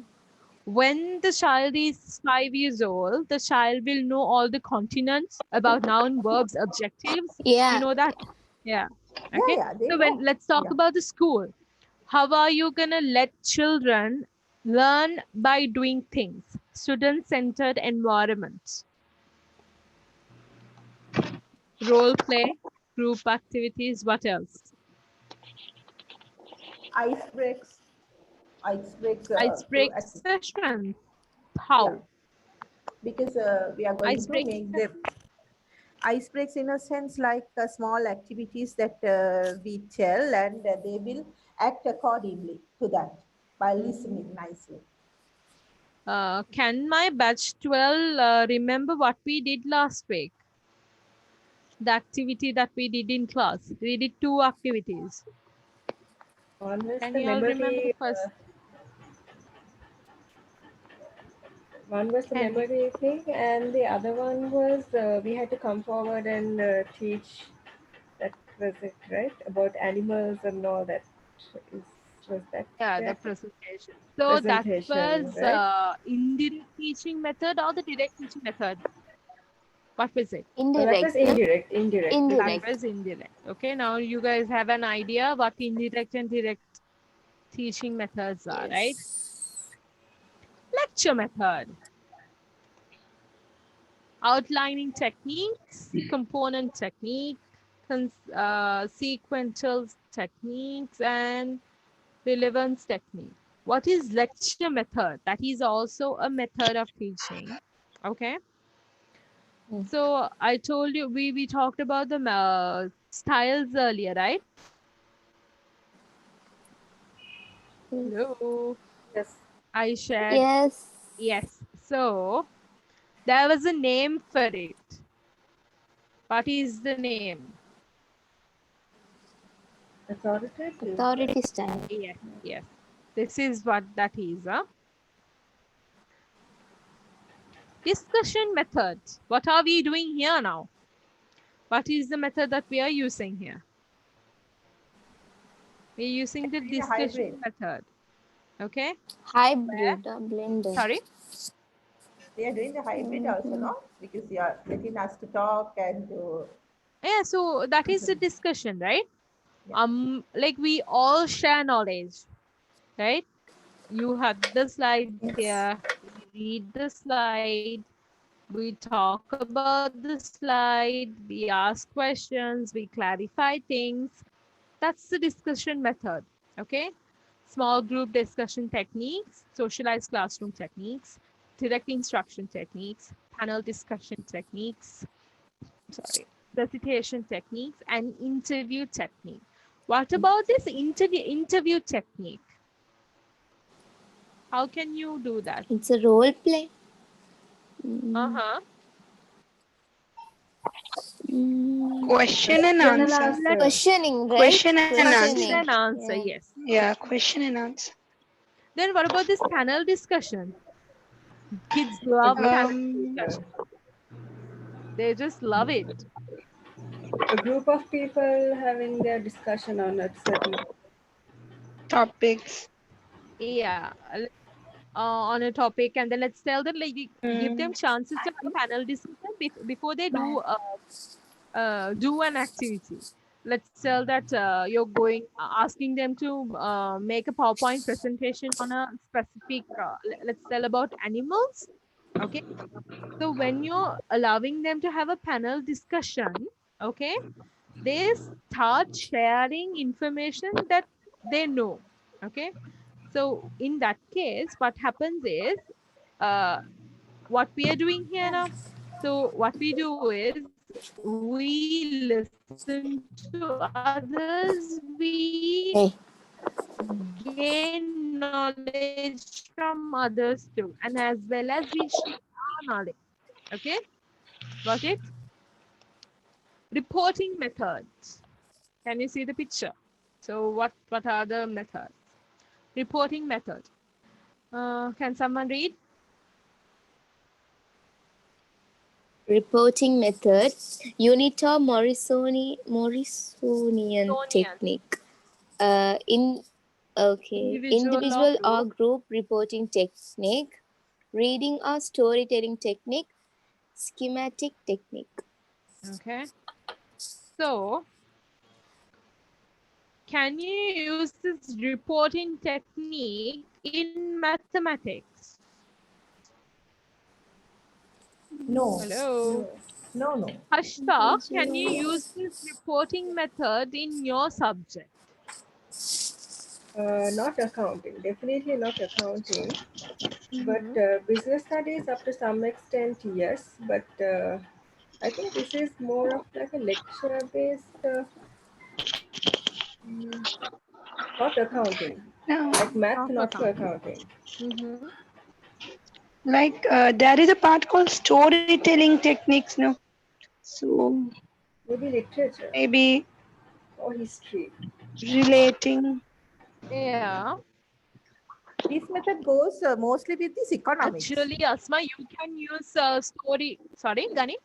when the child is 5 years old, the child will know all the continents about noun, verbs, adjectives. You Yeah, know that? Yeah. Yeah, Okay. yeah, they So when know. let's talk Yeah. about the school. How are you gonna let children learn by doing things? Student-centered environments, role play, group activities. What else? Ice breaks, ice breaks Ice through break sessions. How? yeah, because we are going Ice to breaking make them sessions. ice breaks in a sense like small activities that we tell and they will act accordingly to that by listening nicely. Can my batch 12 remember what we did last week? The activity that we did in class. We did two activities. One was Can the you all remember the memory. first? One was the Can memory thing, and the other one was we had to come forward and teach. That was it, right? About animals and all that. Is, was that yeah, the the presentation. So that presentation, was right? indirect teaching method or the direct teaching method? What was it? That was indirect. indirect. Indirect. That Indirect. was indirect. Okay, now you guys have an idea what indirect and direct teaching methods are, right? Yes. Lecture method. outlining techniques, component technique, sequential techniques, and relevance technique. What is lecture method? That is also a method of teaching. Okay. So I told you we talked about the styles earlier, right? Hello. Yes. I shared. Yes. Yes. So there was a name for it. What is the name? Authoritative. Authority style. Yes. Yes. This is what that is. Discussion method. What are we doing here now? What is the method that we are using here? We're using the Doing a hybrid. discussion method. Okay. Hybrid or blended. Sorry. They are doing the hybrid also, no? Because you are letting us to talk and to. Yeah. So that is the discussion, right? Yeah. Like we all share knowledge, right? You have the slide here. We read the slide. We talk about the slide. We ask questions. We clarify things. That's the discussion method. Okay. Small group discussion techniques, socialized classroom techniques, direct instruction techniques, panel discussion techniques, sorry, recitation techniques, and interview technique. What about this interview technique? How can you do that? It's a role play. Uh-huh. Question and answer. Questioning, right? Question and Question answer. and answer, Yeah. yes. Yeah, question and answer. Then what about this panel discussion? Kids love panel discussion. They just love it. A group of people having their discussion on a certain Topics. Yeah. On a topic, and then let's tell them, like, give them chances to have a panel discussion before they do an activity. Let's tell that you're going asking them to make a PowerPoint presentation on a specific let's tell about animals. Okay. So when you're allowing them to have a panel discussion, okay, they start sharing information that they know. Okay. So in that case, what happens is uh, what we are doing here now. So what we do is we listen to others, we Hey. gain knowledge from others too, and as well as we share our knowledge. Okay, got it? Reporting methods. Can you see the picture? So what are the methods? Reporting method. Can someone read? Reporting method. Unit or Morrisonian Sonian. technique. In individual Individual or or group. group reporting technique. Reading or storytelling technique. Schematic technique. Okay. So can you use this reporting technique in mathematics? No. Hello. No. Hashta, can you use this reporting method in your subject? not accounting, definitely not accounting, but business studies up to some extent, yes. But I think this is more of like a lecture-based, not accounting, No. like math, Not not for accounting. accounting. Mm-hmm. Like there is a part called storytelling techniques, no? So Maybe literature maybe or history. relating. Yeah. This method goes mostly with this economics. Actually, Asma, you can use story. Sorry, Gani?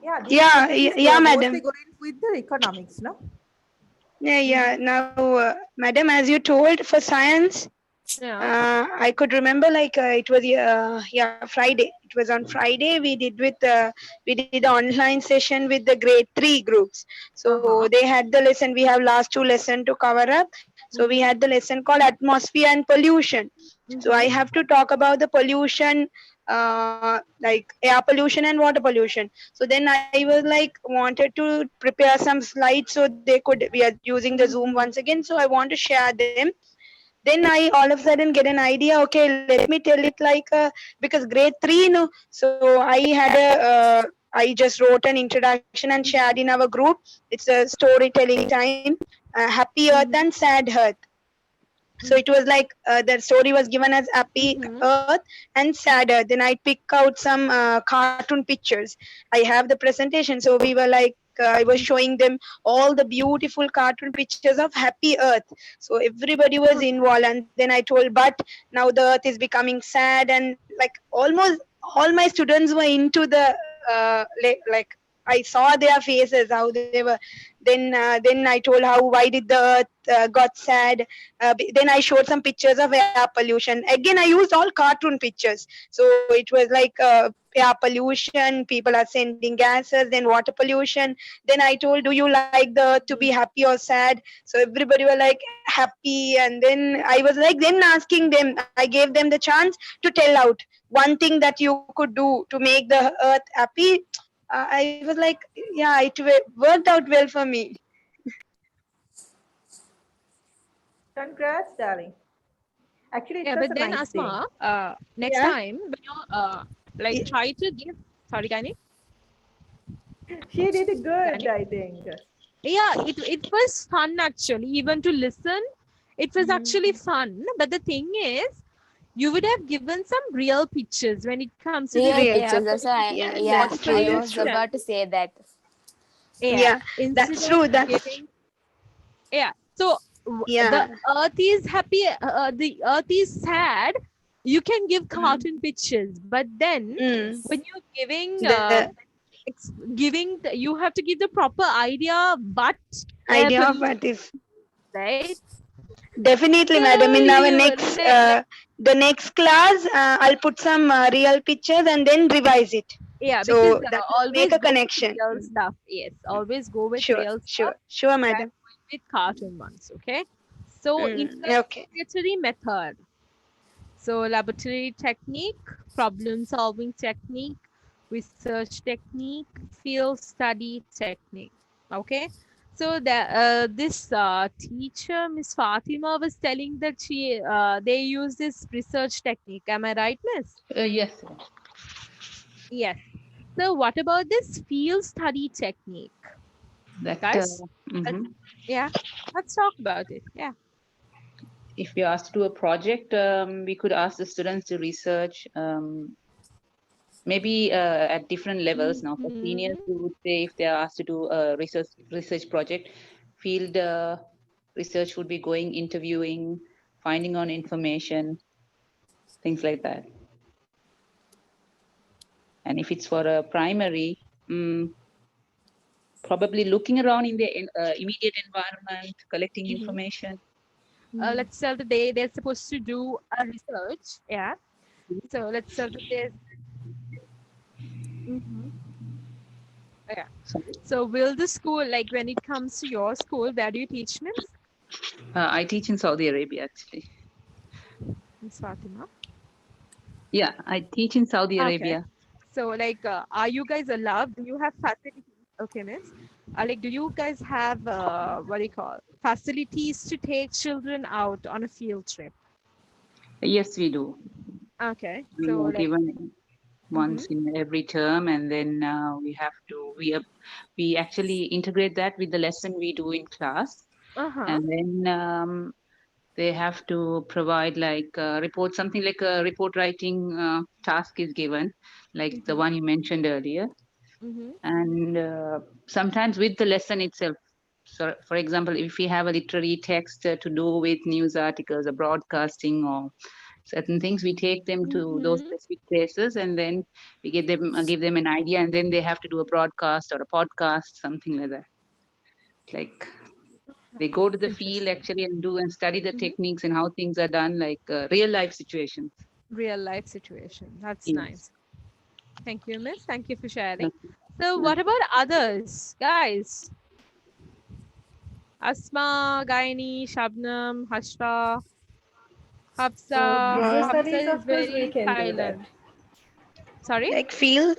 Yeah, this Yeah, method is yeah, mostly madam. going with the economics, no? Yeah. Now, madam, as you told for science, Yeah. I could remember like it was Friday. It was on Friday. We did an online session with the grade 3 groups. So they had the lesson. We have last 2 lesson to cover up. So we had the lesson called atmosphere and pollution. So I have to talk about the pollution like air pollution and water pollution. So then I was like wanted to prepare some slides so they could, we are using the Zoom once again, so I want to share them. Then I all of a sudden get an idea, okay, let me tell it like because grade 3, no, so I had a I just wrote an introduction and shared in our group. It's a storytelling time, happy earth and sad earth. So it was like the story was given as happy earth and sad earth. Then I pick out some cartoon pictures. I have the presentation, so we were like I was showing them all the beautiful cartoon pictures of happy earth. So everybody was involved, and then I told, but now the earth is becoming sad, and like almost all my students were into the like I saw their faces how they were. Then I told how why did the earth got sad. Then I showed some pictures of air pollution. Again, I used all cartoon pictures. So it was like air pollution, people are sending gases, then water pollution. Then I told, do you like the earth to be happy or sad? So everybody were like happy. And then I was like then asking them, I gave them the chance to tell out one thing that you could do to make the earth happy. I was like, yeah, it worked out well for me. Congrats, darling. Actually, it Yeah, was but a then nice day. Asma, next Yeah. time when you like try to give, sorry, Gani. She did good, Gani? I think. Yeah, it was fun actually, even to listen. It was actually fun, but the thing is, you would have given some real pictures when it comes to the Real Real. pictures. air That's why, Yeah, pollution, yeah, water that's true. I That's was true. pollution. about to say that. Yeah, Yeah, instead that's of true. That's giving, yeah. So yeah. the earth is happy, the earth is sad. You can give cartoon pictures, but then Mm. when you're giving The you have to give the proper idea, but air idea of pollution, what is right? definitely, So madam. In our you next the next class, I'll put some real pictures and then revise it. yeah, because So that will make always a go with connection. real stuff. Yes, always go with Sure, real sure, stuff sure, than madam. with cartoon ones. Okay. So Okay. interrogatory method. So laboratory technique, problem solving technique, research technique, field study technique. Okay. So this teacher, Miss Fatima, was telling that they use this research technique. Am I right, Miss? Yes. Yes. So what about this field study technique, That guys? mhm. Yeah, let's talk about it. Yeah. If we asked to do a project, we could ask the students to research, maybe at different levels. Now, for seniors, we would say if they are asked to do a research project, field research would be going, interviewing, finding on information, things like that. And if it's for a primary, probably looking around in the immediate environment, collecting information. Let's say that they're supposed to do a research. Yeah. So let's say that there's yeah. Sorry. So will the school, like when it comes to your school, where do you teach, Miss? I teach in Saudi Arabia, actually. Miss Fatima? Yeah, I teach in Saudi Okay. Arabia. So like, are you guys allowed? Do you have facilities? Okay, Miss. Like, do you guys have what do you call facilities to take children out on a field trip? Yes, we do. Okay. We So are like, given once in every term, and then we actually integrate that with the lesson we do in class, uh-huh. and then they have to provide like a report, something like a report writing task is given, like the one you mentioned earlier, Mm-hmm. and sometimes with the lesson itself. So, for example, if we have a literary text to do with news articles or broadcasting or certain things, we take them to those specific places, and then we give them an idea, and then they have to do a broadcast or a podcast, something like that. Like they go to the field Interesting. actually and do and study the techniques and how things are done, like real life situations. Real life situation. That's Yes. nice. Thank you, Miss. Thank you for sharing. Okay. So, what about others, guys? Asma, Gaini, Shabnam, Hashra, So Hafsa. business Wow. Hafsa studies, is of course, we very can do that. silent. Sorry? Like field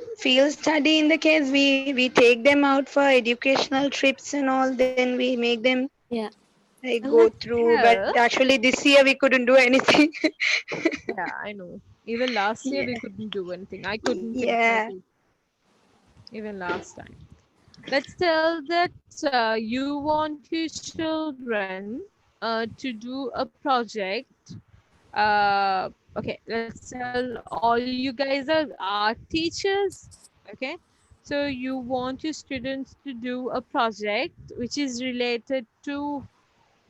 study in the case we take them out for educational trips and all, then we make them Yeah. like go Let's through. But tell. actually this year we couldn't do anything. Yeah, I know. Even last year we Yeah. couldn't do anything. I couldn't take my Yeah. kids even last time. Let's tell that you want your children to do a project. Okay, let's tell all you guys are art teachers. Okay, so you want your students to do a project which is related to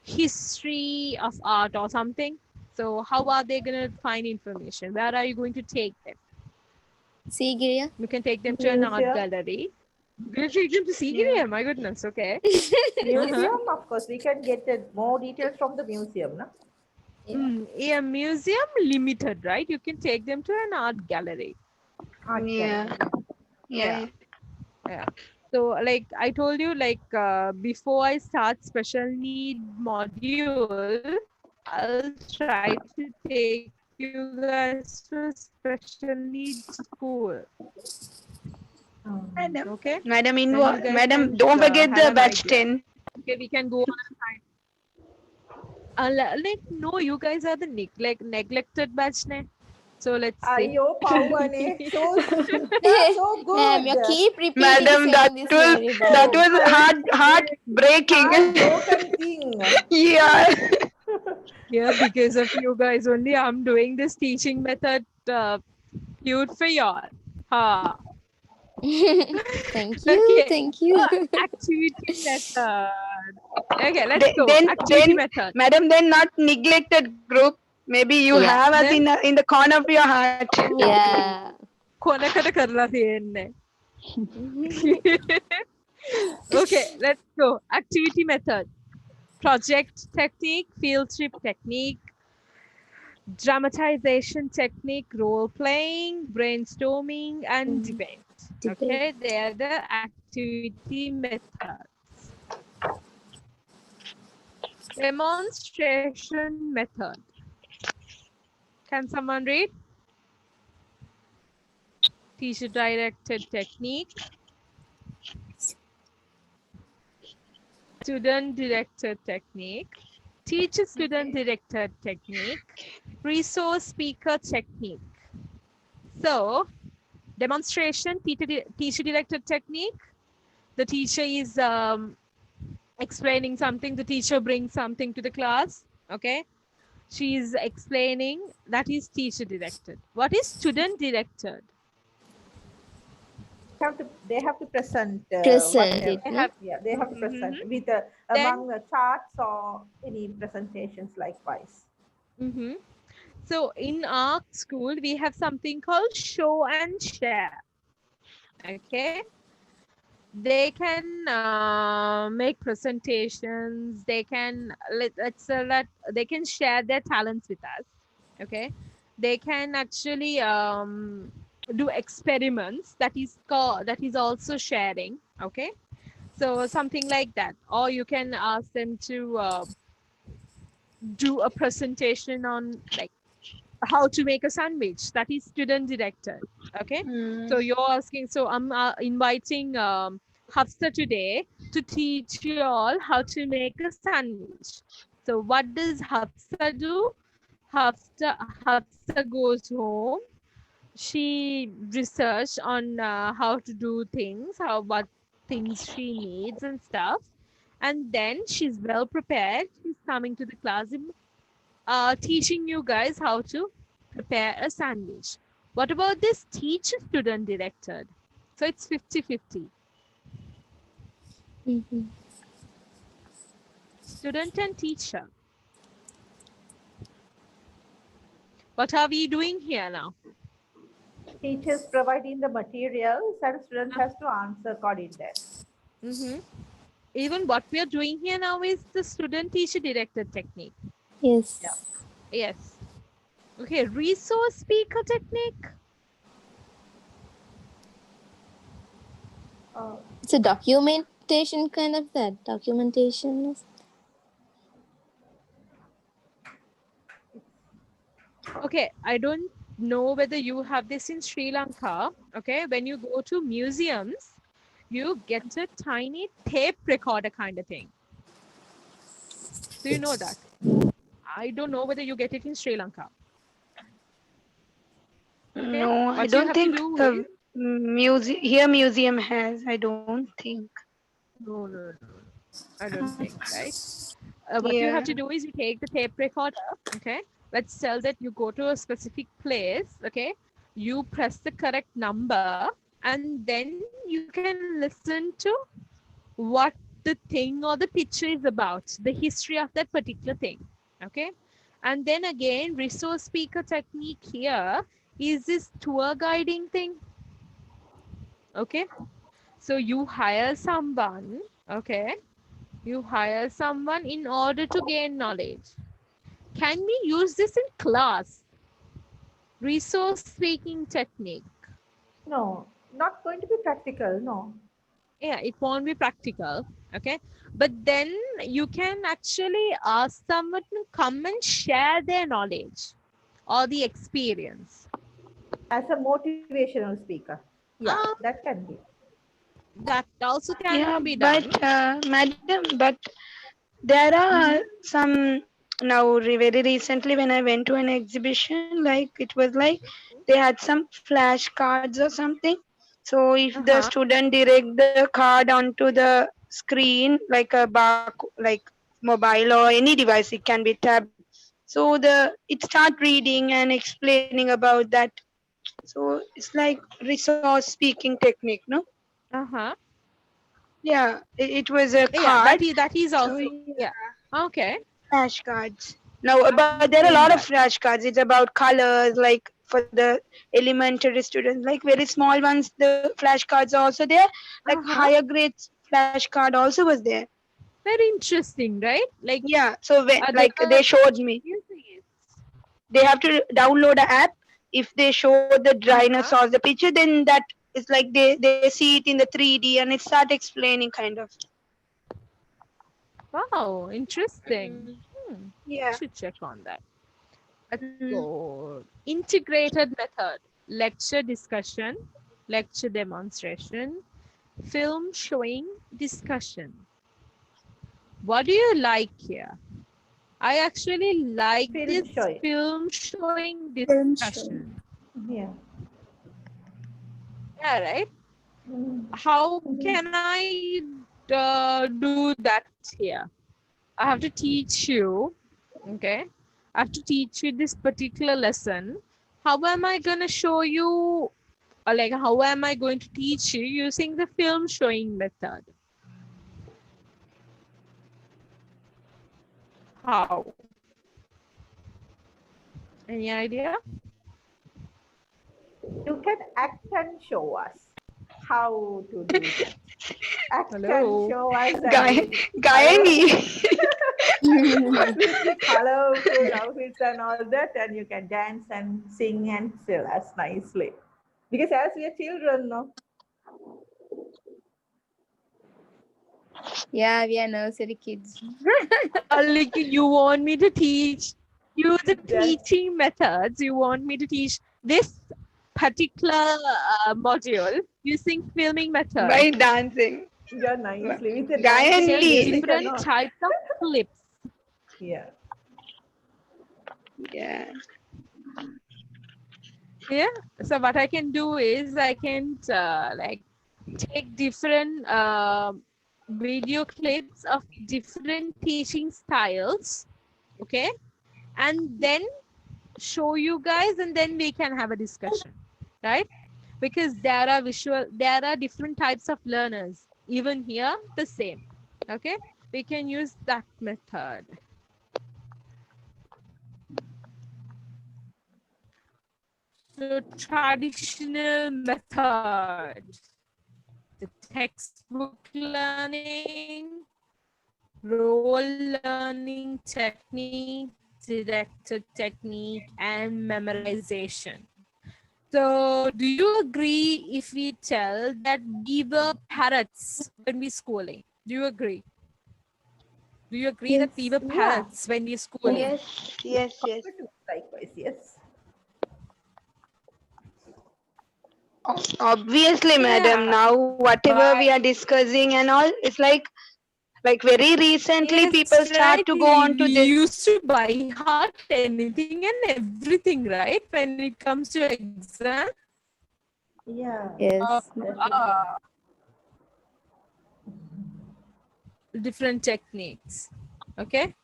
history of art or something. So how are they going to find information? Where are you going to take them? See, Giriya? You can take them to an art Museum. gallery. We'll take them to see Yeah. my goodness, okay. Museum, of course, we can get more details from the museum, no? Yeah, museum limited, right? You can take them to an art gallery. Art Yeah. gallery. Yeah, Yeah. yeah. So, like I told you, like before I start special need module, I'll try to take you guys to a special need school. Madam. Okay, Madam then you guys can Madam, don't forget have the an batch idea. 10. Okay, we can go on a time. Like no, you guys are the neglected batch, ne? So let's see. Ayo, Pawane. They're so Ma'am, you good. keep repeating Madam, saying this very that bad. was heart breaking. Heartbroken thing. Yeah. Yeah, because of you guys only, I'm doing this teaching method cute for y'all. Ha. Thank you, Okay. thank you. Activity method. Okay, let's go. Activity Then, method. madam, then not neglected group. Maybe you Yeah. have us Then in the corner of your heart. Yeah. කොනකට කරලා තියෙන්නේ. Okay, let's go. Activity method. Project technique, field trip technique, dramatization technique, role playing, brainstorming, and debate. Debate. Okay, they are the activity methods. Demonstration method. Can someone read? Teacher directed technique, student directed technique, teacher student directed technique, resource speaker technique. So, demonstration, teacher directed technique. The teacher is explaining something, the teacher brings something to the class. Okay, she's explaining, that is teacher directed. What is student directed? They have to present Present whatever. it, no? They have to present with Then- among the charts or any presentations likewise. So in our school, we have something called show and share. Okay, they can make presentations. They can let's say that they can share their talents with us. Okay, they can actually do experiments. That is also sharing. Okay, so something like that, or you can ask them to do a presentation on like how to make a sandwich. That is student directed. Okay, so you're asking, so I'm inviting Hafsa today to teach you all how to make a sandwich. So what does Hafsa do? Hafsa goes home, she research on how to do things, what things she needs and stuff, and then she's well prepared, she's coming to the class teaching you guys how to prepare a sandwich. What about this teacher student directed? So it's 50-50. Student and teacher. What are we doing here now? Teachers providing the materials and student has to answer according to that. Even what we are doing here now is the student teacher directed technique. Yes. Yes. Okay, resource speaker technique. It's a documentation kind of that. Documentation. Okay, I don't know whether you have this in Sri Lanka. Okay, when you go to museums, you get a tiny tape recorder kind of thing. Do you know that? I don't know whether you get it in Sri Lanka. Okay, No, I what you don't have to think do is museum has. I don't think. no, I don't think, right? What you Yeah. have to do is you take the tape recorder, okay? Let's tell that you go to a specific place, okay? You press the correct number and then you can listen to what the thing or the picture is about, the history of that particular thing, okay? And then again, resource speaker technique here is this tour guiding thing, okay? So you hire someone, okay? You hire someone in order to gain knowledge. Can we use this in class? Resource speaking technique. No, not going to be practical. No. Yeah, it won't be practical. Okay. But then you can actually ask someone to come and share their knowledge or the experience. As a motivational speaker. Yeah, Um, that can be. that also Yeah, can be but done. madam, but there are some now very recently when I went to an exhibition, like it was like they had some flashcards or something. So if the Uh-huh. student direct the card onto the screen, like a bar, like mobile or any device, it can be tablet. So it start reading and explaining about that. So it's like resource speaking technique, no? Uh-huh. Yeah, it was a Yeah, card. that is So also, yeah, yeah. Okay. flashcards. Now, I'm but there are a lot of doing that. flashcards. It's about colors, like for the elementary students, like very small ones. The flashcards are also there. Like Uh-huh. higher grades flashcard also was there. Very interesting, right? Like Yeah. So when the like they showed me, using it. they have to download an app. If they show the Uh-huh. dinosaurs the picture, then that is like they see it in the 3D and it start explaining kind of. Wow, interesting. I Yeah. should check on that. Let's Mm. go. Integrated method. Lecture discussion, lecture demonstration, film showing discussion. What do you like here? I actually like Film this showing. film showing Film show. discussion. Yeah. Yeah, right? Mm. How can I do that here? I have to teach you, okay? I have to teach you this particular lesson. How am I going to show you, or like, how am I going to teach you using the film showing method? How? Any idea? You can act and show us how to do that. Act and Hello? show us and Guy, with color, Gayani. with the colorful outfits and all that, and you can dance and sing and tell us nicely. Because as we are children, no, Yeah, we are nursery kids. Like you want me to teach you the yes, teaching methods. You want me to teach this particular module using filming method. By dancing. yeah, nicely with the dancing and Just Gayandi. music and different all. types of clips. Yeah. Yeah. Yeah. So what I can do is I can like take different video clips of different teaching styles. Okay. And then show you guys, and then we can have a discussion, right? Because there are different types of learners. Even here, the same. Okay. We can use that method. So traditional method, the textbook learning, role learning technique, directed technique, and memorization. So do you agree if we tell that we were parrots when we schooling? Do you agree? Do you agree that we were Yeah. parrots when we schooling? Yes, yes, yes. Likewise, yes. Obviously, madam. Yeah, Now, whatever we but are discussing and all, it's like very recently people yes, start right. to go on to We this. used to by heart anything and everything, right? When it comes to exam, Yeah, uh, Yes. definitely. different techniques. Okay.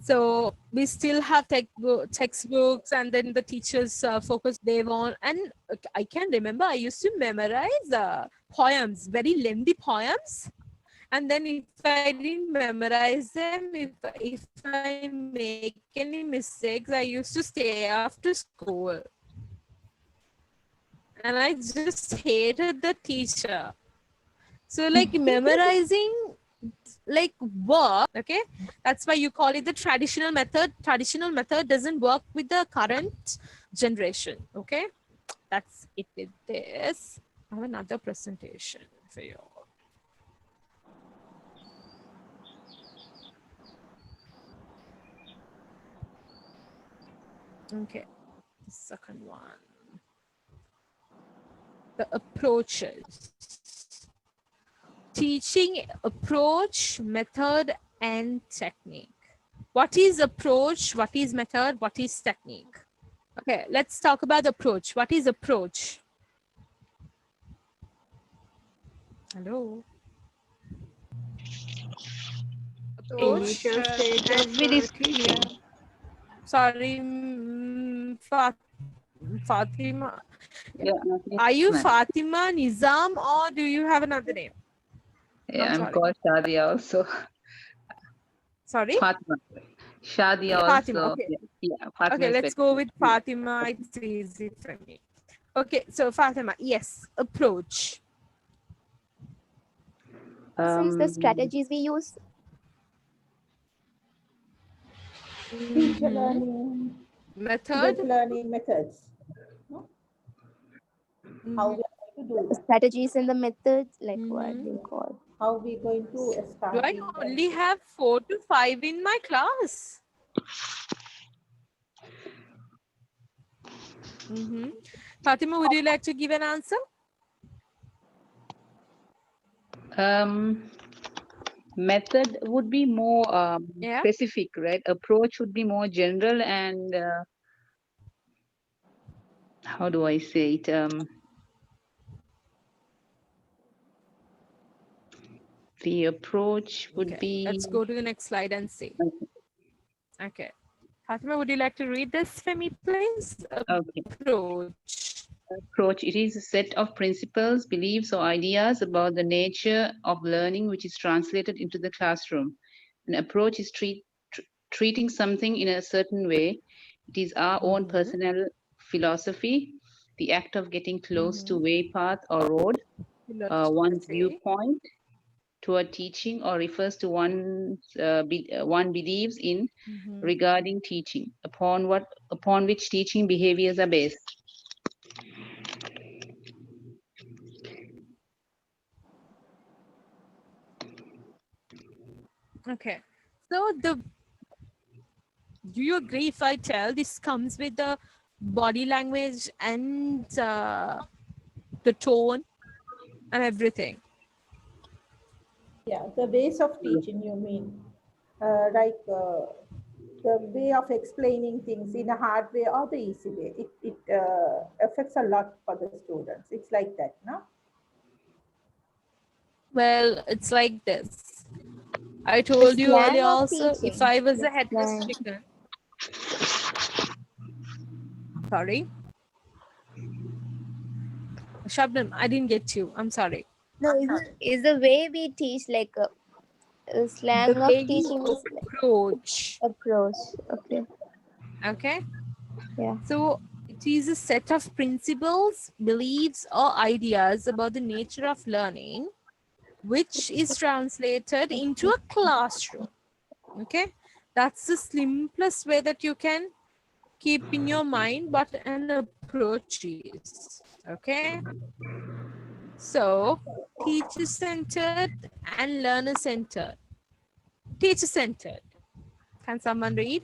So we still have textbooks, and then the teachers focus they on. And I can remember I used to memorize poems, very lengthy poems. And then if I didn't memorize them, if I make any mistakes, I used to stay after school. And I just hated the teacher. So like memorizing like work, okay, that's why you call it the traditional method. Traditional method doesn't work with the current generation. Okay, that's it with this. I have another presentation for you. Okay, the second one, the approaches. Teaching approach, method, and technique. What is approach? What is method? What is technique? Okay, let's talk about approach. What is approach? Hello. Approach. Initial stage of As we discussed, teaching. Sorry, Fatima. Yeah, Are yes, you ma'am. Fatima Nizam, or do you have another name? Yeah, I'm I'm sorry. called Shadia also. Sorry? Fatima. Shadia Fatima. also. Okay. Yeah, yeah, Fatima Okay, is let's better. go with Fatima. It's easy for me. Okay, so Fatima, yes, approach. So is the Um, strategies we use. Teacher Mhm. learning, Method. student learning methods. No? How Mhm. we are going to do that? Strategies and the methods, like what Mhm. they call. How we going to Do I establish and only have 4 to 5 in my class? Mm-hmm. Fatima, would you like to give an answer? um, method would be more Yeah. specific, right? Approach would be more general and how do I say it? The approach would Okay. be Let's go to the next slide and see. Okay. Fatima, would you like to read this for me, please? okay. Approach. Approach. It is a set of principles, beliefs, or ideas about the nature of learning which is translated into the classroom. An approach is treating something in a certain way. It is our own Mm-hmm. personal philosophy, the act of getting close to Mm-hmm. way, path, or road, one's Philosophy. viewpoint toward teaching, or refers to one believes in Mm-hmm. regarding teaching, upon which teaching behaviors are based. Okay. So do you agree if I tell this comes with the body language and the tone and everything? yeah, the ways of teaching, you mean, like the way of explaining things in a hard way or the easy way. It affects a lot for the students. It's like that, no? Well, it's like this. I The told you slang earlier of also, if teaching. I was The a headless slang. chicken. Sorry. Shabnam, I didn't get you. I'm sorry. No, is the way we teach like a The slang of way you teaching is like approach. approach. Okay. Okay. Yeah. So it is a set of principles, beliefs, or ideas about the nature of learning, which is translated into a classroom. Okay. That's the simplest way that you can keep in your mind what an approach is. Okay. So teacher centered and learner centered. Teacher centered. Can someone read?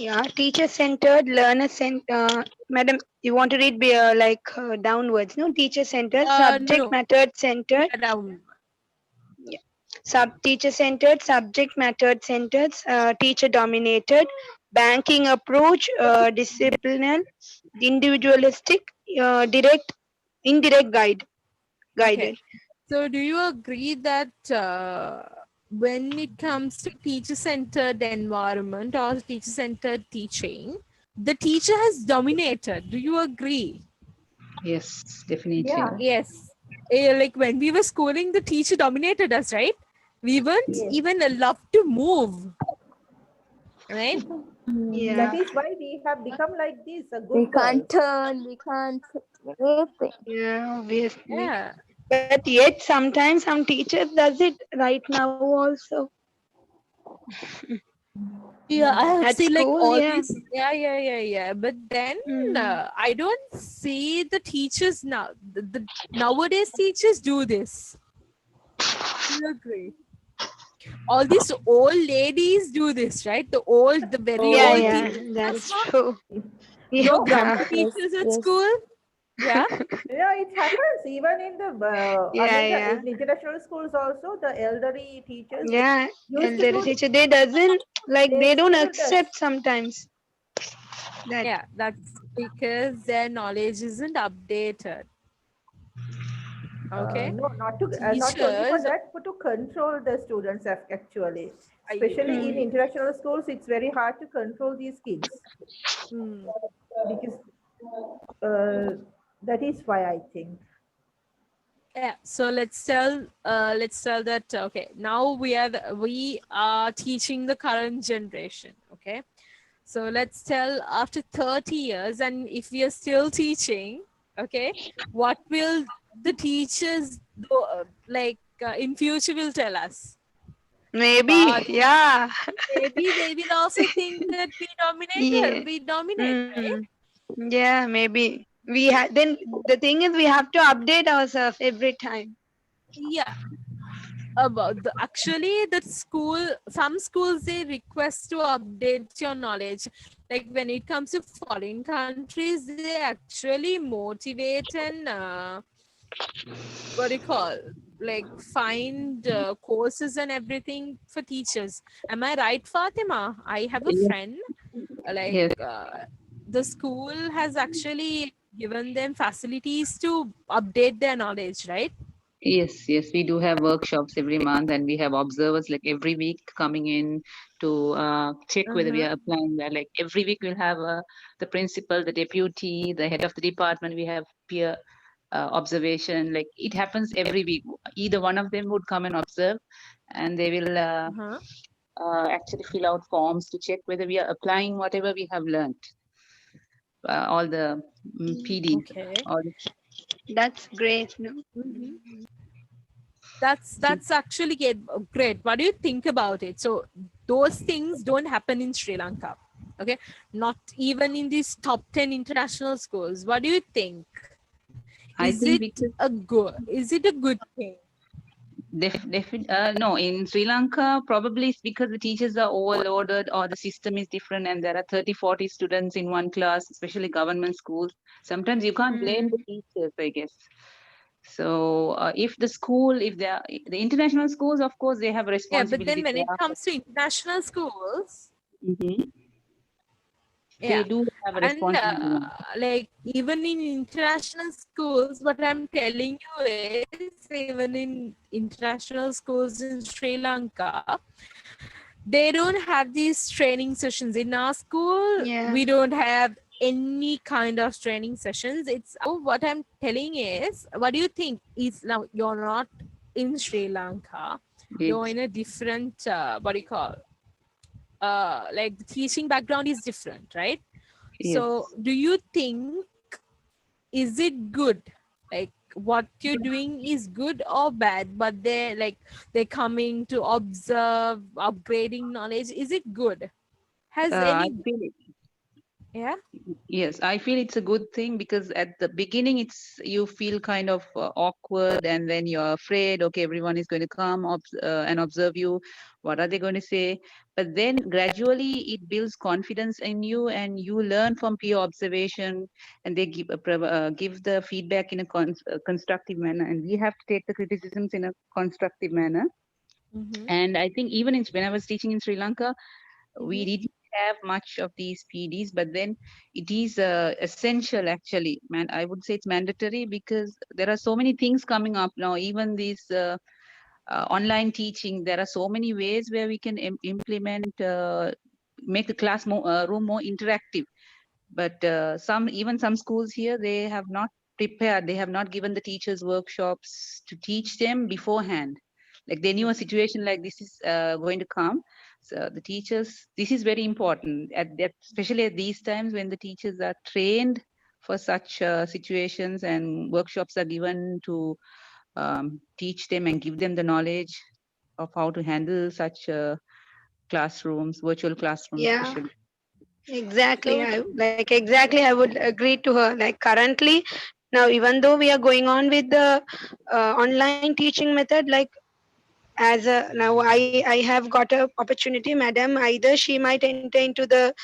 Yeah, teacher-centered, learner-centered. Madam, you want to read downwards, no? Teacher-centered, subject No, matter-centered, yeah, down. teacher-centered, subject matter-centered, teacher-dominated, banking approach, disciplinary, individualistic, direct, indirect Okay. guided. So do you agree that when it comes to teacher-centered environment or teacher-centered teaching, the teacher has dominated? Do you agree? Yes, definitely. Yeah. Yes. Like when we were schooling, the teacher dominated us, right? We weren't Yes. even allowed to move, right? That Yeah, is why we have become like this, We good can't girls. turn, we can't anything. yeah, obviously. Yeah. But yet, sometimes some teachers does it right now also Yeah, I have at seen like school. all Yeah. these. Yeah. But then Mm. I don't see the teachers now. The nowadays teachers do this. Do you agree? All these old ladies do this, right? The very Yeah, old Oh, yeah, teachers. that's Huh? true. Your Yeah, grandma yes, teachers at yes. school. Yeah. Yeah, it happens even in the yeah, yeah, in international schools also. The elderly teachers they yeah. used to Elderly do. teacher, they doesn't like They they don't still does. accept sometimes that. Yeah, that's because their knowledge isn't updated. Okay. No, not only for Teachers, that, but to control the students actually. Especially in Mm. international schools, it's very hard to control these kids hmm. because uh, that is why I think. Yeah, so let's tell that okay, now we are teaching the current generation. Okay, so let's tell after 30 years, and if we are still teaching, okay, what will the teachers do, in future will tell us? Maybe, But yeah, maybe they will also think that yeah. we dominate, right? Mm. Yeah, maybe we have. Then the thing is, we have to update ourselves every time. Yeah, about the actually that school, some schools they request to update your knowledge, like when it comes to foreign countries they actually motivate and what do you call, like find courses and everything for teachers. Am I right, Fatima? I have a Yes, friend like yes, the school has actually given them facilities to update their knowledge, right? yes. We do have workshops every month, and we have observers like every week coming in to check whether we Uh-huh. are applying that. Like every week, we'll have the principal, the deputy, the head of the department. We have peer observation. Like it happens every week. Either one of them would come and observe, and they will Uh-huh. actually fill out forms to check whether we are applying whatever we have learned. All the PDs, Okay. all the, That's great. No? Mhm. That's actually great. What do you think about it? So those things don't happen in Sri Lanka. Okay, not even in these top 10 international schools. What do you think? I Is think it because is it a good thing? no, in Sri Lanka, probably it's because the teachers are overloaded or the system is different and there are 30, 40 students in one class, especially government schools. Sometimes you can't blame the Mm. teachers, I guess. So if the school, if they are, the international schools, of course, they have Yeah, but then responsibility. when it comes to international schools, Mhm. They yeah, do have a and responsibility. like even in international schools, what I'm telling you is even in international schools in Sri Lanka, they don't have these training sessions. In our school Yeah. we don't have any kind of training sessions. It's what I'm telling is, what do you think is, now you're not in Sri Lanka, you're Yes, in a different what do you call, like the teaching background is different, right? So yes. do you think, is it good, like what you're doing is good or bad, but they're coming to observe upgrading knowledge, is it good? Has I any feel it. Yeah. Yes, I feel it's a good thing because at the beginning it's you feel kind of awkward, and then you're afraid, okay, everyone is going to come and observe you. What are they going to say? But then gradually it builds confidence in you, and you learn from peer observation, and they give the feedback in a constructive manner, and we have to take the criticisms in a constructive manner. Mm-hmm. And I think even when I was teaching in Sri Lanka, we Mm-hmm. didn't have much of these PDs, but then it is essential actually. Man, I would say it's mandatory because there are so many things coming up now. Even these online teaching, there are so many ways where we can implement, make the class room more interactive. But some schools here, they have not prepared. They have not given the teachers workshops to teach them beforehand. Like they knew a situation like this is going to come. So the teachers, this is very important at that, especially at these times when the teachers are trained for such situations, and workshops are given to teach them and give them the knowledge of how to handle such classrooms, virtual classrooms, Yeah, especially. exactly. So, I would agree to her. Like currently, now even though we are going on with the online teaching method, like as a now I have got a opportunity, madam, either she might enter into the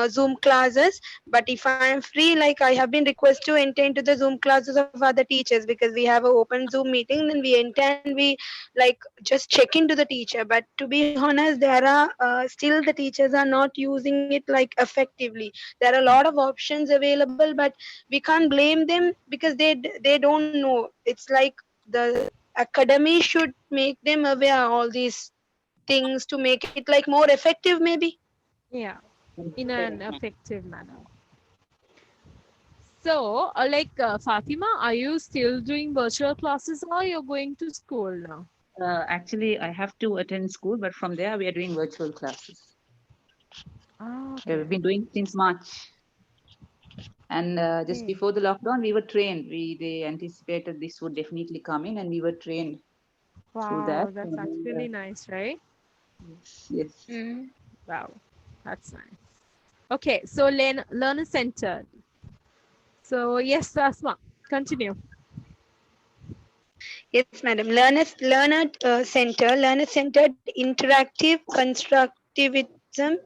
Zoom classes, but if I am free, like I have been requested to enter into the Zoom classes of other teachers, because we have a open Zoom meeting, then we enter and we like just check into the teacher. But to be honest, there are still the teachers are not using it like effectively. There are a lot of options available, but we can't blame them because they don't know. It's like the academy should make them aware all these things to make it like more effective maybe. yeah, in an Correct, ma'am. effective manner. So, Fatima, are you still doing virtual classes or you're going to school now? Actually, I have to attend school, but from there we are doing virtual classes. Ah, Yeah, okay. we've been doing since March, and just Okay. before the lockdown, we were trained. They anticipated this would definitely come in, and we were trained through that. Wow, that's And, actually nice, right? yes, yes. Mm. Wow, that's nice. Okay, so learner centered. So yes, Asma, continue. Yes, madam. Learner centered interactive constructivism,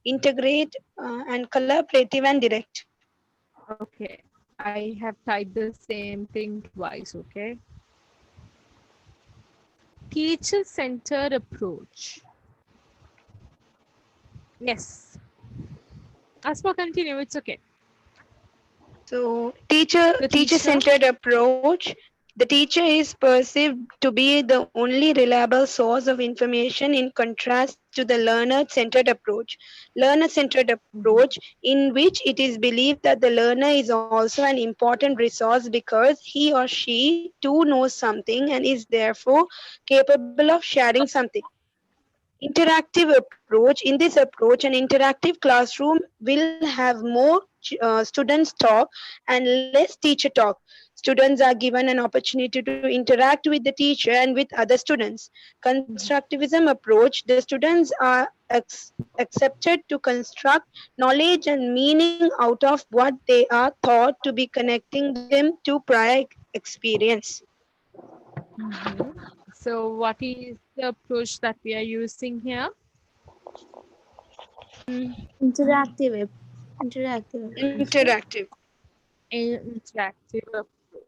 integrate and collaborative and direct. Okay, I have typed the same thing twice. Okay, teacher centered approach. Yes, Asma, continue. It's okay. So The teacher teacher. centered approach. The teacher is perceived to be the only reliable source of information in contrast to the learner centered approach. Learner centered Mhm. approach, in which it is believed that the learner is also an important resource because he or she too knows something and is therefore capable of sharing something. Interactive approach. In this approach, an interactive classroom will have more students talk and less teacher talk. Students are given an opportunity to interact with the teacher and with other students. Mhm. Constructivism approach. The students are accepted to construct knowledge and meaning out of what they are thought to be, connecting them to prior experience. Mhm. So, what is the approach that we are using here? Interactive. Interactive. Interactive. Interactive approach.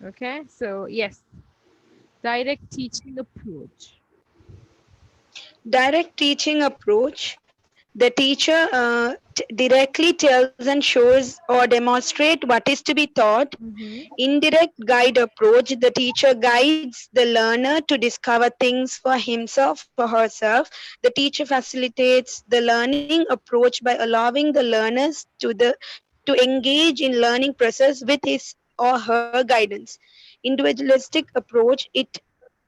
Okay, so yes, direct teaching approach. Direct teaching approach. The teacher directly tells and shows or demonstrate what is to be taught. Mm-hmm. Indirect guide approach. The teacher guides the learner to discover things for himself or herself. The teacher facilitates the learning approach by allowing the learners to engage in learning process with his or her guidance. Individualistic approach. It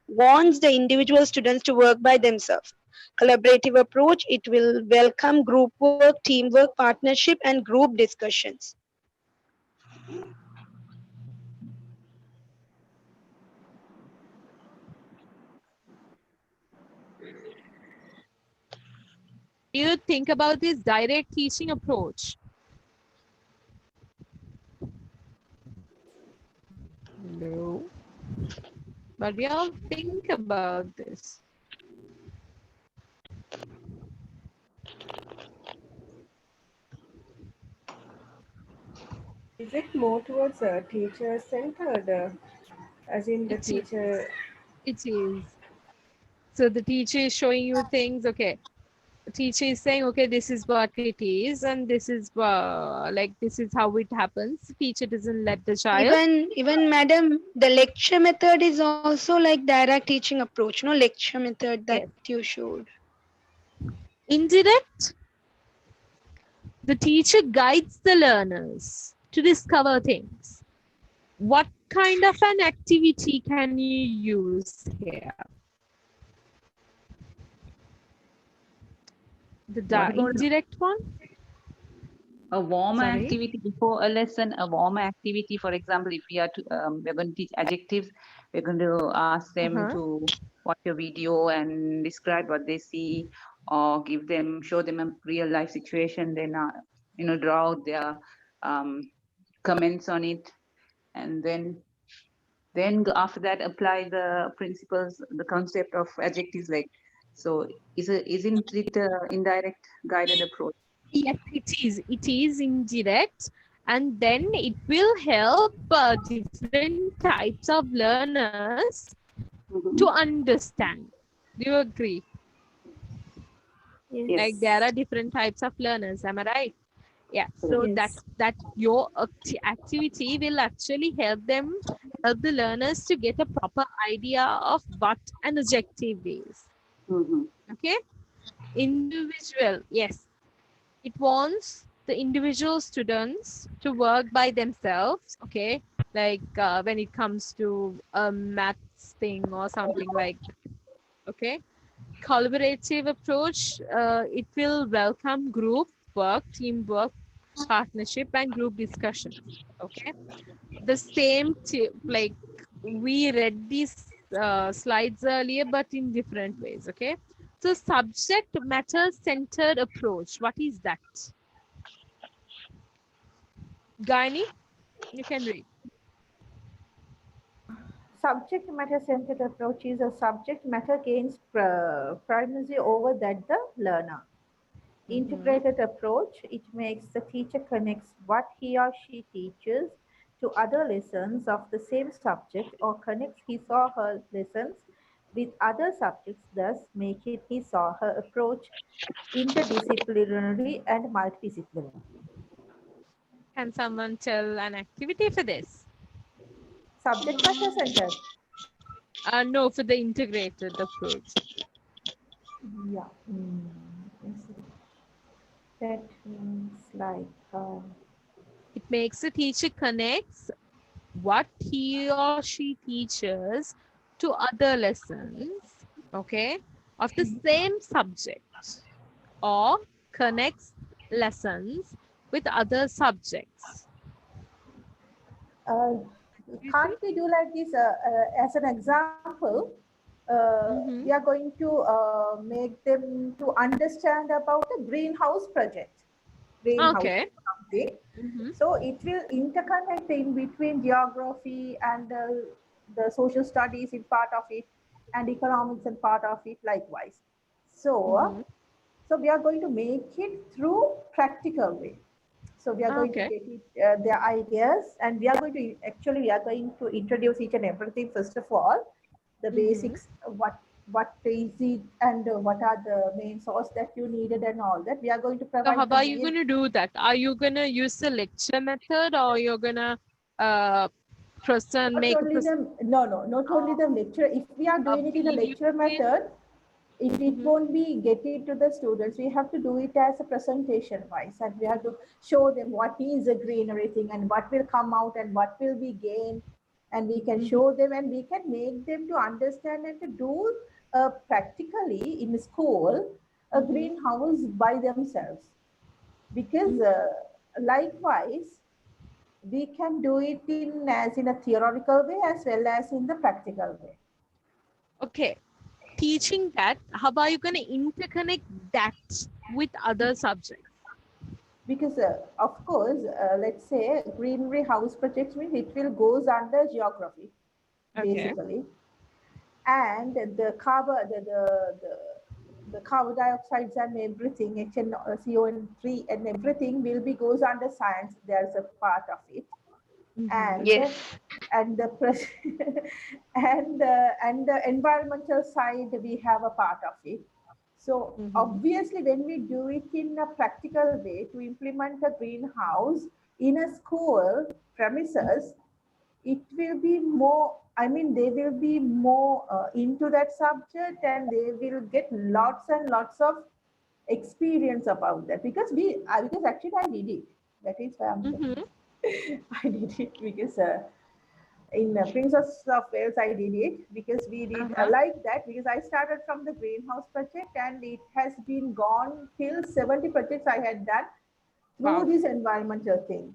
wants the individual students to work by themselves. Collaborative approach, it will welcome group work, teamwork, partnership, and group discussions. You think about this direct teaching approach. No. But we all think about this. Is it more towards teacher-centered, as in the It is. teacher? It is. So the teacher is showing you things. Okay, the teacher is saying, okay, this is what it is, and this is like this is how it happens. Teacher doesn't let the child. Even madam, the lecture method is also like direct teaching approach, no lecture method that Yes. you showed. Indirect. The teacher guides the learners to discover things. What kind of an activity can you use here? What about Indirect one? a warmer Sorry? activity before a lesson? A warmer activity, for example, if we are to, we're going to teach adjectives, we're going to ask them to watch a video and describe what they see, or show them a real life situation, then draw out their comments on it, and then after that apply the principles, the concept of adjectives. Like, so isn't it indirect guided approach? Yes, it is. It is indirect, and then it will help different types of learners to understand. Do you agree? Like Yes. there are different types of learners. Am I right? Yeah. So Yes. that your activity will actually help the learners to get a proper idea of what an adjective is. Okay. Individual. Yes. It wants the individual students to work by themselves, okay, like when it comes to a maths thing or something like, okay, collaborative approach, it will welcome group work, teamwork, partnership, and group discussion. Okay, the same like we read these slides earlier, but in different ways. Okay, so subject matter centered approach, what is that? Gaini, you can read. Subject matter centered approach is a subject matter gains primacy over that the learner. Integrated approach, it makes the teacher connects what he or she teaches to other lessons of the same subject, or connects his or her lessons with other subjects, thus making his or her approach interdisciplinary and multidisciplinary. Can someone tell an activity for this? Subject matter centered. No, for the integrated approach. Yeah. Let's see. That means like It makes the teacher connects what he or she teaches to other lessons, okay, of the same subject, or connects lessons with other subjects. uh, You see? can't we do like this as an example? We are going to make them to understand about the greenhouse project, greenhouse Okay. something. So it will interconnect in between geography and the social studies in part of it, and economics and part of it likewise. So, so we are going to make it through practical way. So we are going to Okay. get it, their ideas, and we are going to actually we are going to introduce each and everything. First of all, the basics, what is it, and what are the main source that you needed, and all that. We are going to So how provide the are you main. going to do that? Are you going to use the lecture method, or you're going to Not only the not only the lecture. If we are doing it in a lecture method, it won't be get it to the students. We have to do it as a presentation wise, and we have to show them what is a greenery thing and what will come out and what will be gained, and we can show them and we can make them to understand and to do practically in school a greenhouse by themselves, because likewise we can do it in a theoretical way as well as in the practical way. Okay. teaching that, how are you going to interconnect that with other subjects? Because of course, let's say greenery house projects means it will goes under geography, Okay. basically, and the carbon, the carbon dioxides and everything, HN, CO3 and everything will be goes under science. There's a part of it, and Yes. and the and the environmental side we have a part of it. So obviously when we do it in a practical way to implement a greenhouse in a school premises, it will be more, I mean, they will be more into that subject, and they will get lots and lots of experience about that, because because actually I did it. That is why I'm I did it because in Princess of Wales, I did it because we did like that, because I started from the greenhouse project and it has been gone till 70 projects I had done through Wow. this environmental thing.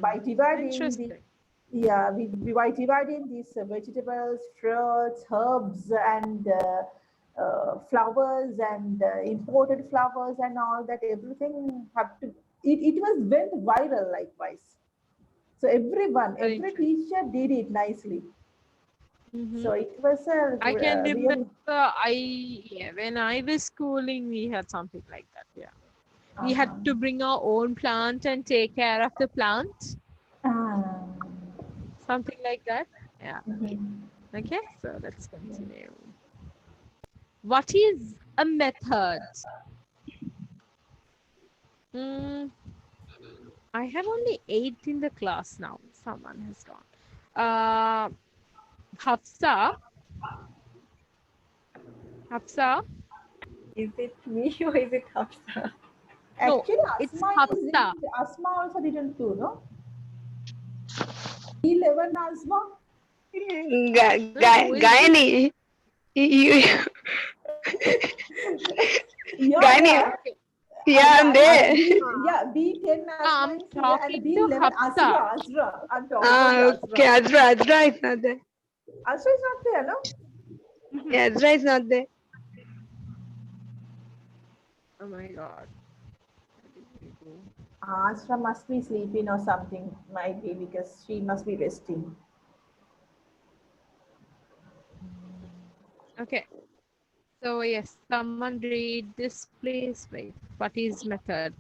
By dividing the, Interesting. yeah, by dividing these vegetables, fruits, herbs, and flowers, and imported flowers and all that, everything have to, it was went viral likewise. So everyone, Very every interesting. teacher did it nicely. So it was a I can remember really, when I was schooling, we had something like that. Yeah. We had uh-huh. to bring our own plant and take care of the plant. Ah, Something like that. Yeah. mhm. Okay. So let's continue. What is a method? Mm, I have only 8 in the class now. Someone has gone. Hafsa. Hafsa. Is it me or is it Hafsa? No, Actually, it's Asma is Hafsa. Asma also didn't do, no? 11 Asma. Who is this? Gayani. You, Yeah, Gayani. yeah. Yeah, I'm there. Yeah, B10 Asma I'm is here and talking to B11 Hafsa. Azra. I'm talking about Ah, okay. Azra. Azra is not there. Azra is not there, no? Yeah, Azra is not there. Oh my God. Azra must be sleeping or something, might be, because she must be resting. Okay. So yes, someone read this, please. Wait. What is method?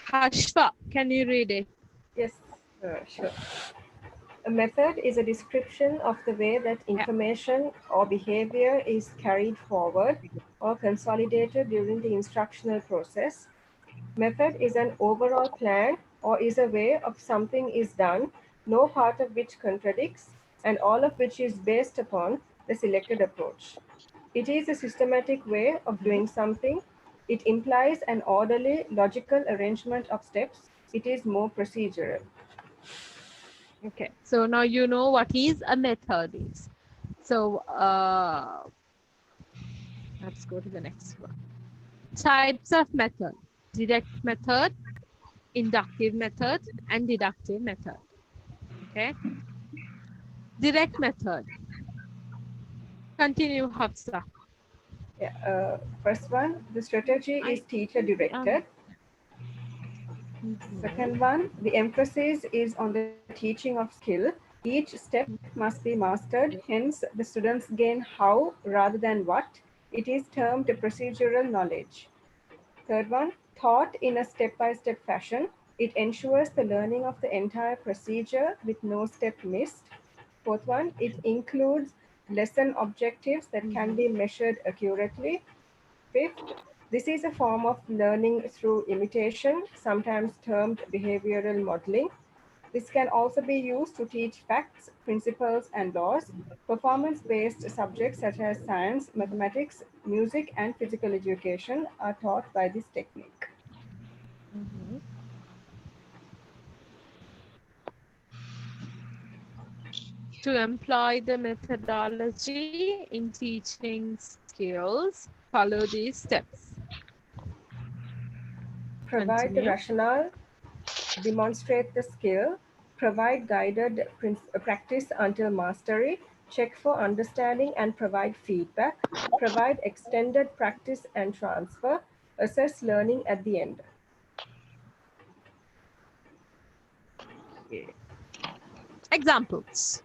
Hashfa, can you read it? Yes, sure. A method is a description of the way that Yeah. information or behavior is carried forward or consolidated during the instructional process. Method is an overall plan or is a way of something is done, no part of which contradicts, and all of which is based upon the selected approach. It is a systematic way of doing something. It implies an orderly, logical arrangement of steps. It is more procedural. Okay. So now you know what is a method is. So let's go to the next one. Types of method: direct method, inductive method, and deductive method. Okay. Direct method. Continue, Hafsa. Yeah, first one, the strategy I is teacher directed. Second one, the emphasis is on the teaching of skill. Each step must be mastered, hence the students gain how rather than what. It is termed procedural knowledge. Third one, taught in a step-by-step fashion. It ensures the learning of the entire procedure with no step missed. Fourth one, it includes lesson objectives that can be measured accurately. Fifth, this is a form of learning through imitation, sometimes termed behavioral modeling. This can also be used to teach facts, principles, and laws. Performance-based subjects such as science, mathematics, music, and physical education are taught by this technique. To employ the methodology in teaching skills, follow these steps. Provide the Continue. rationale, demonstrate the skill, provide guided practice until mastery, check for understanding and provide feedback, provide extended practice and transfer, assess learning at the end. Okay. Examples.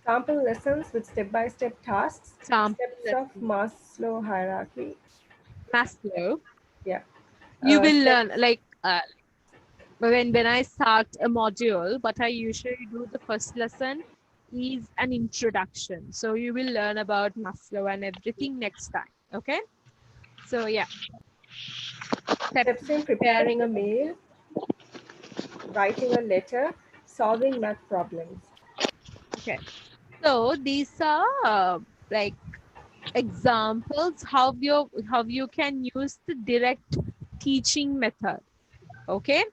Sample lessons with step-by-step tasks, Sample steps of Maslow hierarchy. Maslow. Yeah. You will Steps. learn like when I start a module, what I usually do the first lesson is an introduction. So you will learn about Maslow and everything next time. Okay. So yeah. Steps in preparing a meal, writing a letter, solving math problems. Okay. So these are like examples how you can use the direct teaching method. Okay.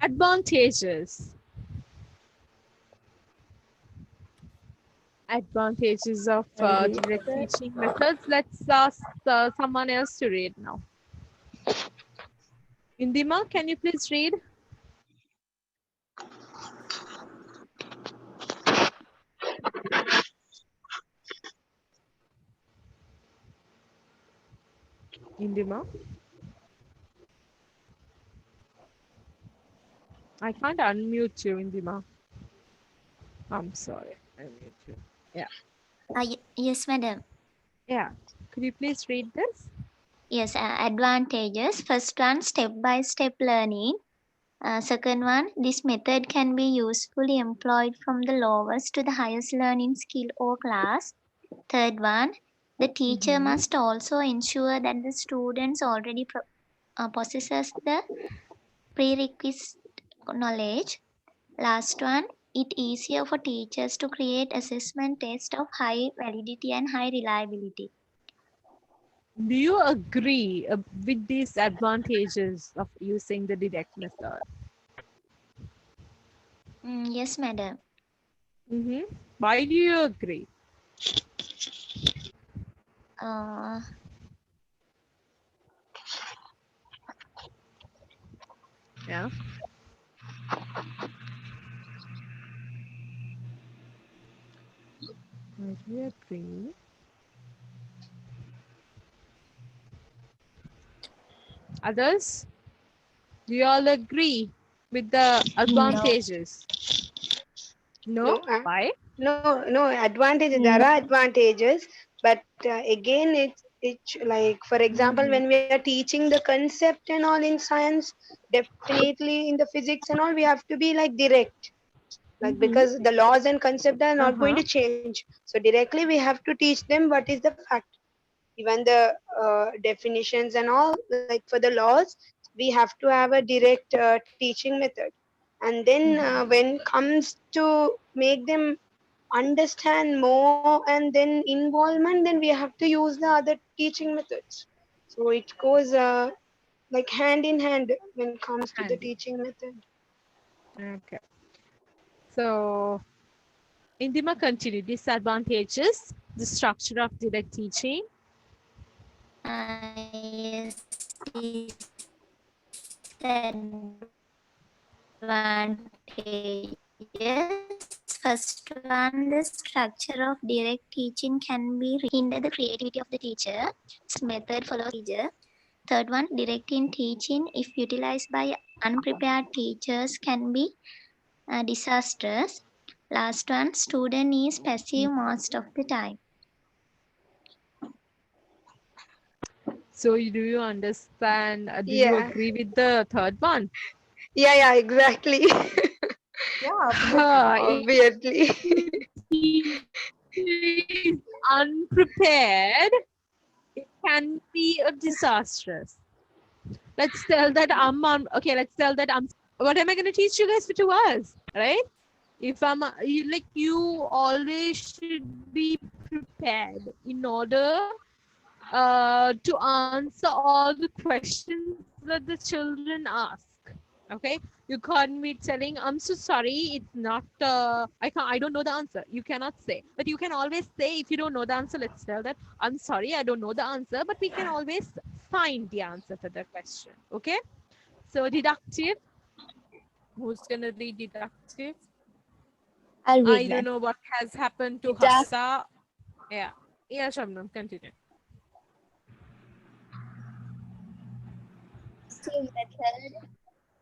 Advantages. Advantages of And read direct that. teaching methods. Let's ask someone else to read now. Indima, can you please read? Indima? I can't unmute you, Indima. I'm sorry. Unmute you. Yeah. Yes, madam. Yeah. Could you please read this? Yes, advantages. First one, step-by-step learning. Second one, this method can be usefully employed from the lowest to the highest learning skill or class. Third one, the teacher must also ensure that the students already possesses the prerequisite knowledge. Last one, it easier for teachers to create assessment tests of high validity and high reliability. Do you agree with these advantages of using the direct method? Yes, madam. Why do you agree? Uh, Yeah. Why do you agree? Others? Do you all agree with the No. advantages? No? No, Why? no advantages. There No. are advantages, but again, it's like, for example, when we are teaching the concept and all in science, definitely in the physics and all, we have to be like direct, like, because the laws and concept are not going to change. So directly we have to teach them what is the fact. Even the definitions and all, like for the laws, we have to have a direct teaching method. And then when comes to make them understand more and then involvement, then we have to use the other teaching methods. So it goes like hand in hand when it comes to the Handy. teaching method. Okay. So, Indima, continue. Disadvantages, the structure of direct teaching. yes, First one, the structure of direct teaching can be hinder the creativity of the teacher. Its method follows teacher. Third one, direct in teaching, if utilized by unprepared teachers, can be disastrous. Last one, student is passive most of the time. So, do you understand? Do you Yeah, agree with the third one? yeah, exactly. Yeah, obviously. Obviously. Is unprepared, it can be a disastrous. Let's tell that okay, let's tell that what am I going to teach you guys for 2 hours, right? If you always should be prepared in order to answer all the questions that the children ask. Okay, you can't be telling, I'm so sorry, it's not I don't know the answer. You cannot say, but you can always say, if you don't know the answer, let's tell that, I'm sorry, I don't know the answer, but we can always find the answer for the question. Okay, so deductive. Who's gonna read deductive? I'll I read don't that. know what has happened to It asks Hafsa. Yeah. Yeah, Shabnam, continue. method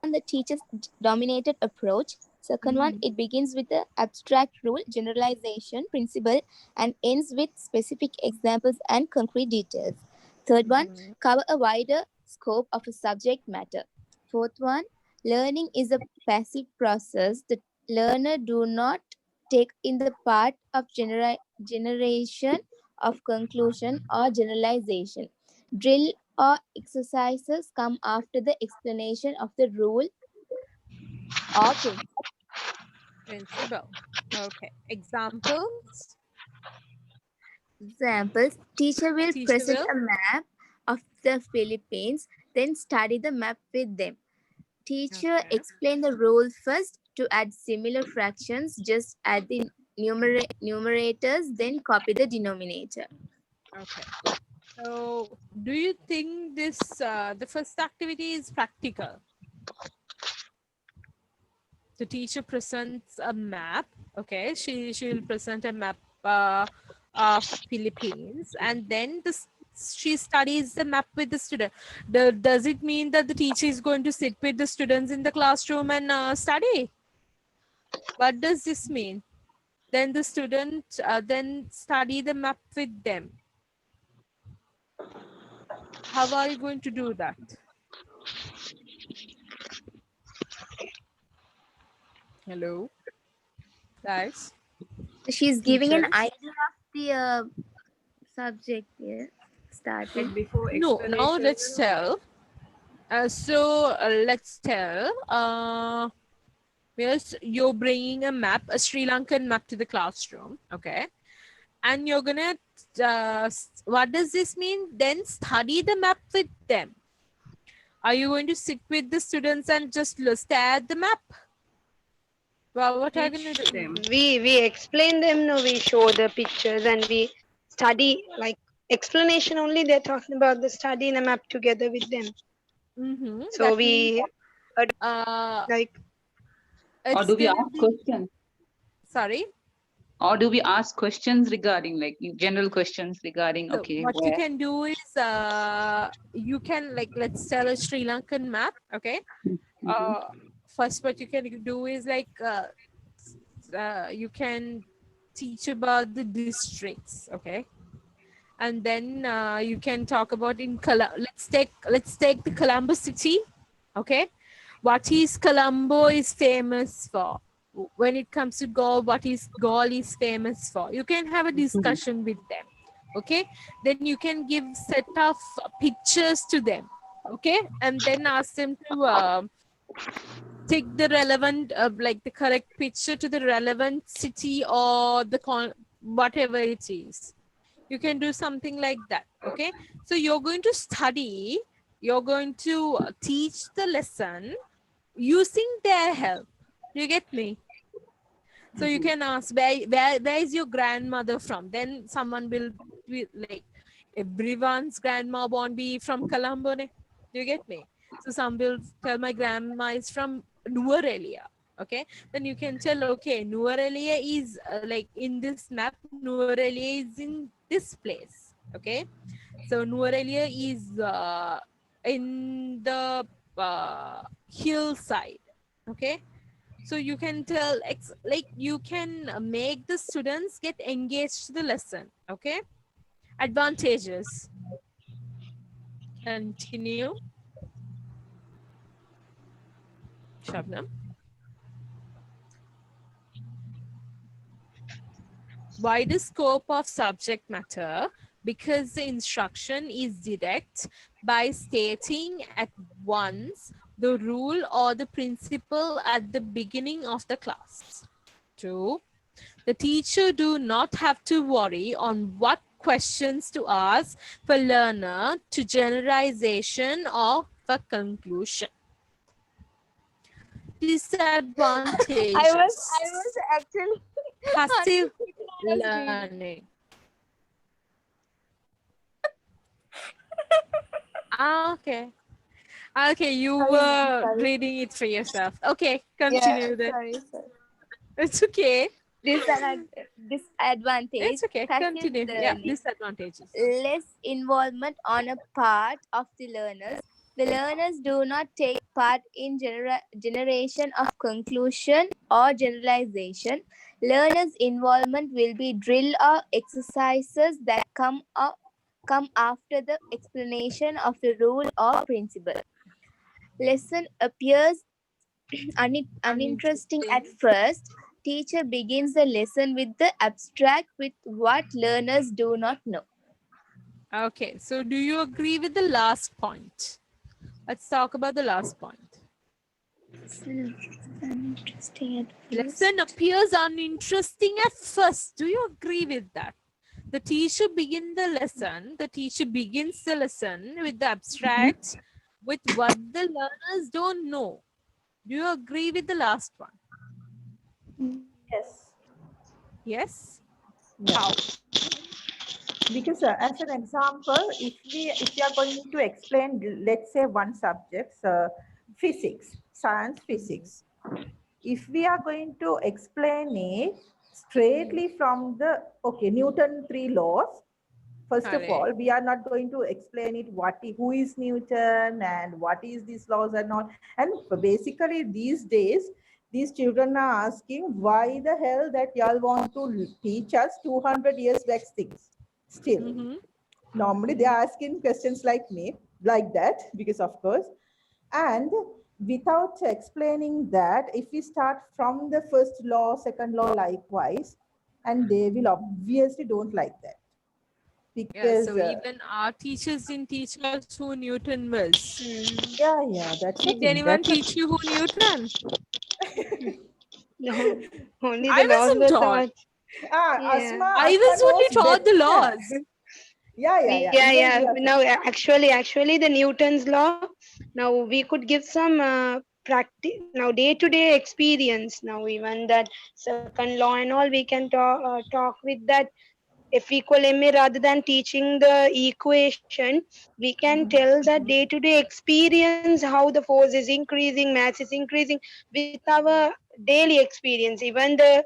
and the teacher's dominated approach. Second one, it begins with the abstract rule, generalization, principle, and ends with specific examples and concrete details. Third one, cover a wider scope of a subject matter. Fourth one, learning is a passive process. The learner do not take in the part of generation of conclusion or generalization. Drill or exercises come after the explanation of the rule or Principle. Okay. Examples. examples. Teacher will Teacher present will. a map of the Philippines, then study the map with them. Teacher Okay. explain the rule first to add similar fractions, just add the numerators, then copy the denominator. Okay. So, do you think this the first activity is practical? The teacher presents a map. Okay, she will present a map of Philippines, and then she studies the map with the student. Does it mean that the teacher is going to sit with the students in the classroom and study? What does this mean? Then the student then study the map with them. How are you going to do that? Hello, guys. She's giving an Teachers. idea of the subject here. Starting. Like before No, now explanation. let's tell. Let's tell. Yes, you're bringing a map, a Sri Lankan map to the classroom. Okay. And you're gonna. What does this mean? Then study the map with them. Are you going to sit with the students and just stare at the map? Well, what are you gonna Teach do? them. We explain them, no, we show the pictures and we study like explanation only. They're talking about the study in a map together with them. So That means we like Or it's do we gonna ask be. questions? Sorry. Or do we ask questions regarding like general questions regarding So okay, what you where? can do is you can like let's tell a Sri Lankan map. Okay. Mhm. First, what you can do is like you can teach about the districts. Okay. And then you can talk about in let's take the Colombo city. Okay. What is Colombo is famous for? When it comes to Gaul, what is Gaul is famous for? You can have a Mhm. discussion with them. Okay. Then you can give set of pictures to them. Okay. And then ask them to take the relevant like the correct picture to the relevant city or the whatever it is. You can do something like that. Okay. So you're going to study, you're going to teach the lesson using their help. You get me? So you can ask where is your grandmother from? Then someone will be like, everyone's grandma won't be from Colombo. Ne? Do you get me? So some will tell my grandma is from Nuerelia. Okay, then you can tell, okay, Nuerelia is like in this map, Nuerelia is in this place. Okay, so Nuerelia is in the hillside. Okay, so you can tell like you can make the students get engaged to the lesson. Okay, advantages. Continue, Shabnam. Wider scope of subject matter because the instruction is direct by stating at once the rule or the principle at the beginning of the class. 2. The teacher do not have to worry on what questions to ask for learner to generalization or for conclusion. Disadvantages. I was actually Passive anticipating I was reading. learning. Okay. Okay, you Sorry, ma'am. were Sorry. reading it for yourself. Okay, Yeah, continue then. sorry. It's okay. Disadvantage: It's okay. passive Continue. Yeah, learning, disadvantages. less involvement on a part of the learners. The learners do not take part in generation of conclusion or generalization. Learners' involvement will be drill or exercises that come after the explanation of the rule or principle. Lesson appears uninteresting at Uninteresting. first. Teacher begins the lesson with the abstract with what learners do not know. Okay, so do you agree with the last point? Let's talk about the last point. Uninteresting at Lesson appears uninteresting at first. Do you agree with that? The teacher begins the lesson with the abstract, with what the learners don't know. Do you agree with the last one? Yes. Yes? Yeah. How? Because as an example, if we are going to explain, let's say one subject, physics, science, physics. If we are going to explain it straightly from the Newton 3 laws, first of all, we are not going to explain it who is Newton and what is these laws and all. And basically these days, these children are asking why the hell that y'all want to teach us 200 years back things still. Normally they are asking questions like that, because of course, and without explaining that, if we start from the first law, second law likewise, and they will obviously don't like that. Yeah, Because so even our teachers didn't teach us who Newton was. yeah, that's the Did thing. anyone teach you who Newton? No, only I the laws wasn't were taught. taught. Yeah. I Asma was only knows taught the better. laws. Yeah. Yeah, Even yeah. we also. Now, actually, the Newton's law. Now we could give some practice. Now, day-to-day experience. Now, even that second law and all, we can talk with that F equal ma rather than teaching the equation. We can tell that day-to-day experience how the force is increasing, mass is increasing with our daily experience. Even the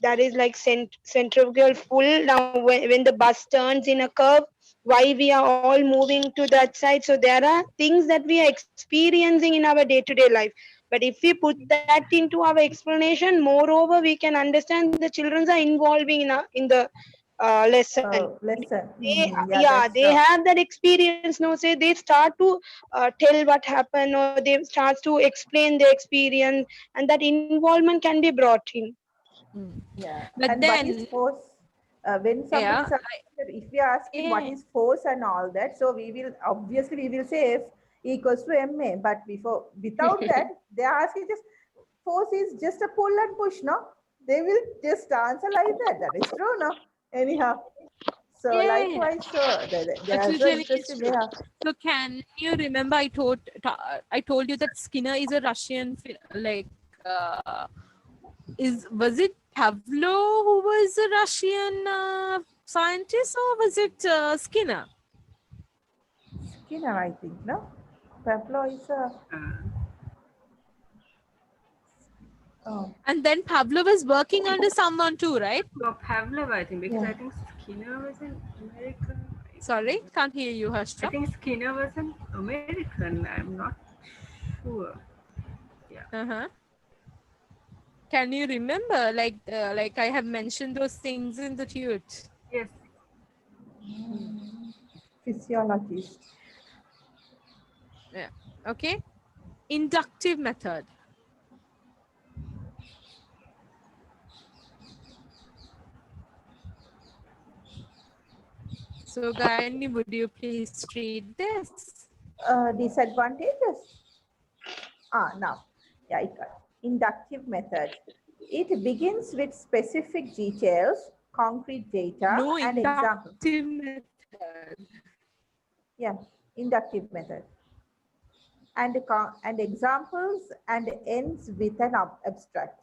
that is like centrifugal pull. Now when the bus turns in a curve, why we are all moving to that side. So there are things that we are experiencing in our day-to-day life. But if we put that into our explanation, moreover, we can understand the children are involving in the lesson. Lesson. Yeah, Yeah, that's they the. have that experience now. Say they start to tell what happened, or they start to explain their experience, and that involvement can be brought in. Yeah, But and what is then, force? When somebody yeah, is if we are asking what yeah, is force and all that, so we will say F equals to ma. But without that, they are asking just force is just a pull and push, no? They will just answer like that. That is true, no? Anyhow, so yeah. likewise, so they What are you're so telling is interesting. true. Yeah. So can you remember I told you that Skinner is a Russian was it Pavlov who was a Russian scientist, or was it Skinner? Skinner, I think, no? Pablo is a. Oh, And then Pavlov was working under someone too, right? No, Pavlov, I think, because yeah. I think Skinner was an American. Sorry, can't hear you, I Harsha. think Skinner was an American. I'm not sure. Yeah. Uh-huh. Can you remember, like I have mentioned those things in the tute? Yes. Physiologist. Yeah. Okay. Inductive method. So, Gayani, would you please read this? Disadvantages. Now, yeah, inductive method. It begins with specific details, concrete data, No, and examples. inductive method. Yeah, inductive method. And examples and ends with an abstract.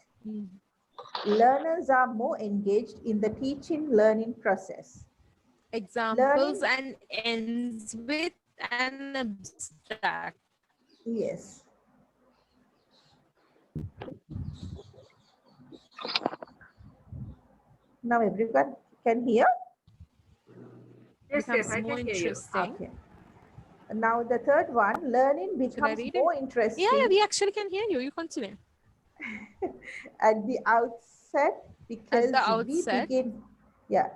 Learners are more engaged in the teaching learning process. Examples Learning, and ends with an abstract. yes. Now everyone can hear? Yes, Becomes I more can hear you. interesting. Okay. Now the third one, learning Should I becomes read it? more Yeah, interesting we actually can hear you. You continue. at the outset At because the we outset, begin, yeah,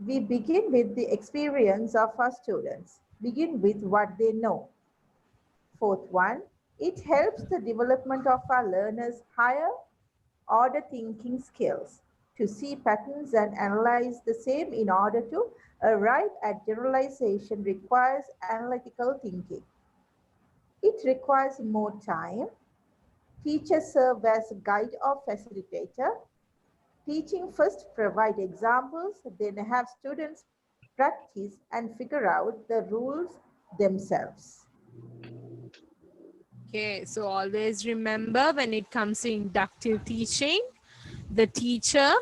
we begin with the experience of our students, begin with what they know. Fourth one, it helps the development of our learners' higher order thinking skills to see patterns and analyze the same in order to arrive at generalization requires analytical thinking. It requires more time. Teachers serve as a guide or facilitator. Teaching first provide examples, then have students practice and figure out the rules themselves. okay, so always remember when it comes to inductive teaching, the teacher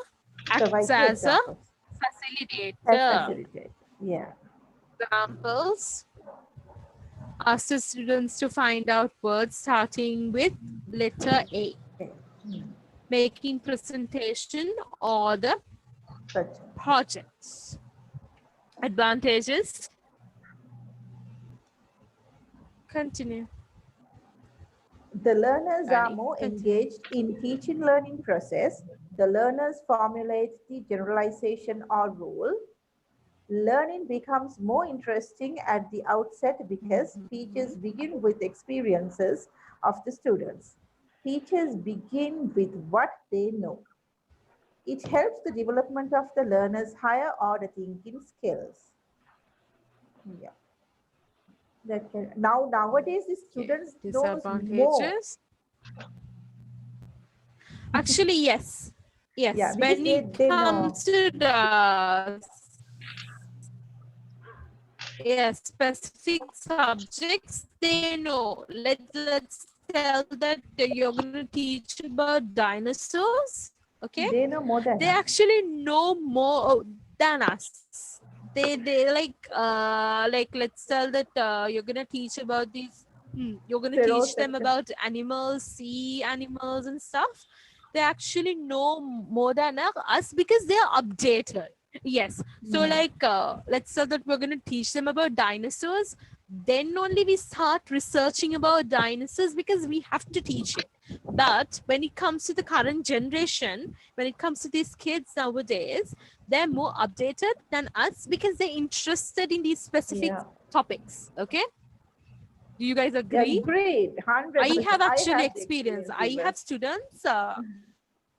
acts Provide the as a examples as facilitator. facilitator. Yeah. Examples, ask the students to find out words starting with letter A, Okay. making presentation or the Such. projects. Advantages, continue. The learners are Danny, more continue. engaged in teaching learning process. The learners formulate the generalization or rule. Learning becomes more interesting at the outset because teachers begin with experiences of the students. Teachers begin with what they know. It helps the development of the learner's higher order thinking skills. Yeah. Now nowadays the Okay, students knows more. disadvantages. Actually, yes. Yeah, Yes, because when it they know. comes to the specific subjects, they know. Let's tell that you're gonna teach about dinosaurs. Okay, They know more than they us. actually know more than us. They like let's tell that you're gonna teach about these. You're gonna teach them Ferocity. about animals, sea animals, and stuff. They actually know more than us because they are updated. Yes. So like let's say that we're going to teach them about dinosaurs, then only we start researching about dinosaurs because we have to teach it. But when it comes to the current generation, when it comes to these kids nowadays, they're more updated than us because they're interested in these specific Yeah. topics. Okay, do you guys Yeah, agree? great. I 100%. have I actually have the experienced. experience I even. have students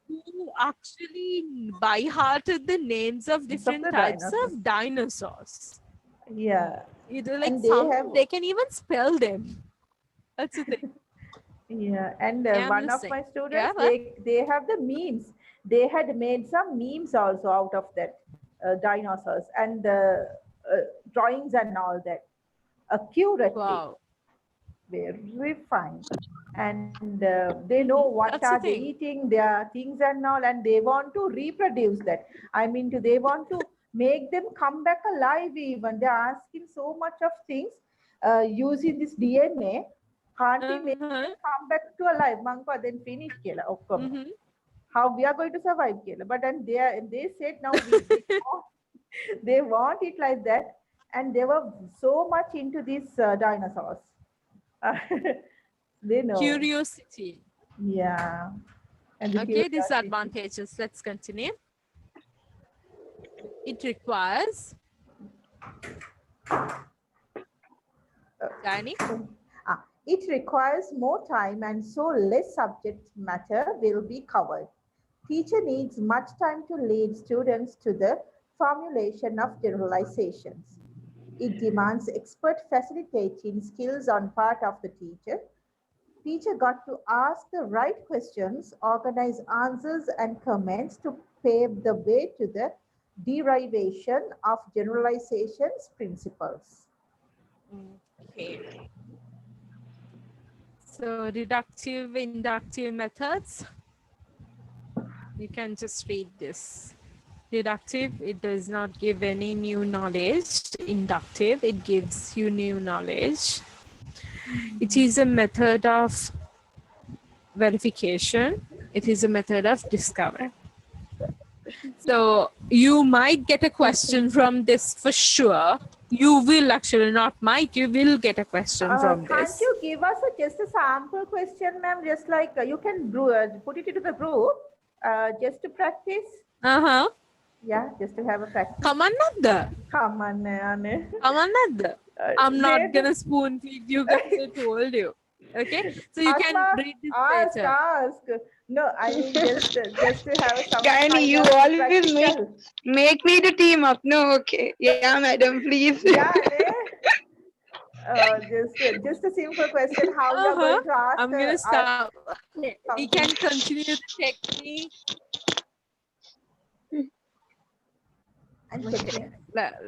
who actually by hearted the names of Of different the types dinosaurs. of dinosaurs. Yeah. Either like And they some have, they can even spell them. That's the thing. yeah. And Yeah, I'm one of listening. my Yeah, students, what? they have the memes. They had made some memes also out of that dinosaurs and drawings and all that accurately. Wow. Very fine. And they know what are That's the they thing. eating, their things and all, and they want to reproduce that. I mean, they want to make them come back alive even. They're asking so much of things using this DNA. Can't we make Uh-huh. them come back to alive? Manko then finish kela okkama. Mm-hmm. How we are going to survive kela. But and they said now they want it like that. And they were so much into these dinosaurs. They know. Curiosity. Yeah. And the Okay, curiosity. disadvantages. Let's continue. It requires Danny. It requires more time and so less subject matter will be covered. Teacher needs much time to lead students to the formulation of generalizations. It demands expert facilitating skills on part of the teacher. Teacher got to ask the right questions, organize answers and comments to pave the way to the derivation of generalizations principles. Okay. So deductive, inductive methods. You can just read this. Deductive, it does not give any new knowledge. Inductive, it gives you new knowledge. It is a method of verification. It is a method of discovery. So you might get a question from this for sure. You will actually, not might, you will get a question from Can't this. you give us just a sample question, ma'am? Just like you can put it into the group just to practice. Uh-huh. Yeah, just to have a practice. Come on, Nanda. Come on, Anne. Come on, Nanda. I'm not Then gonna spoon feed you guys, I told you. Okay? So you can Asma, read this ask, later. ask. No, I mean just to have some Gyani, you kind of always practical. make me to team up. No, okay. Yeah, madam, please. Yeah, just a simple question. How you are Uh-huh. going to ask? I'm gonna Ask start. Okay, we something. can continue the technique. And Okay. checking.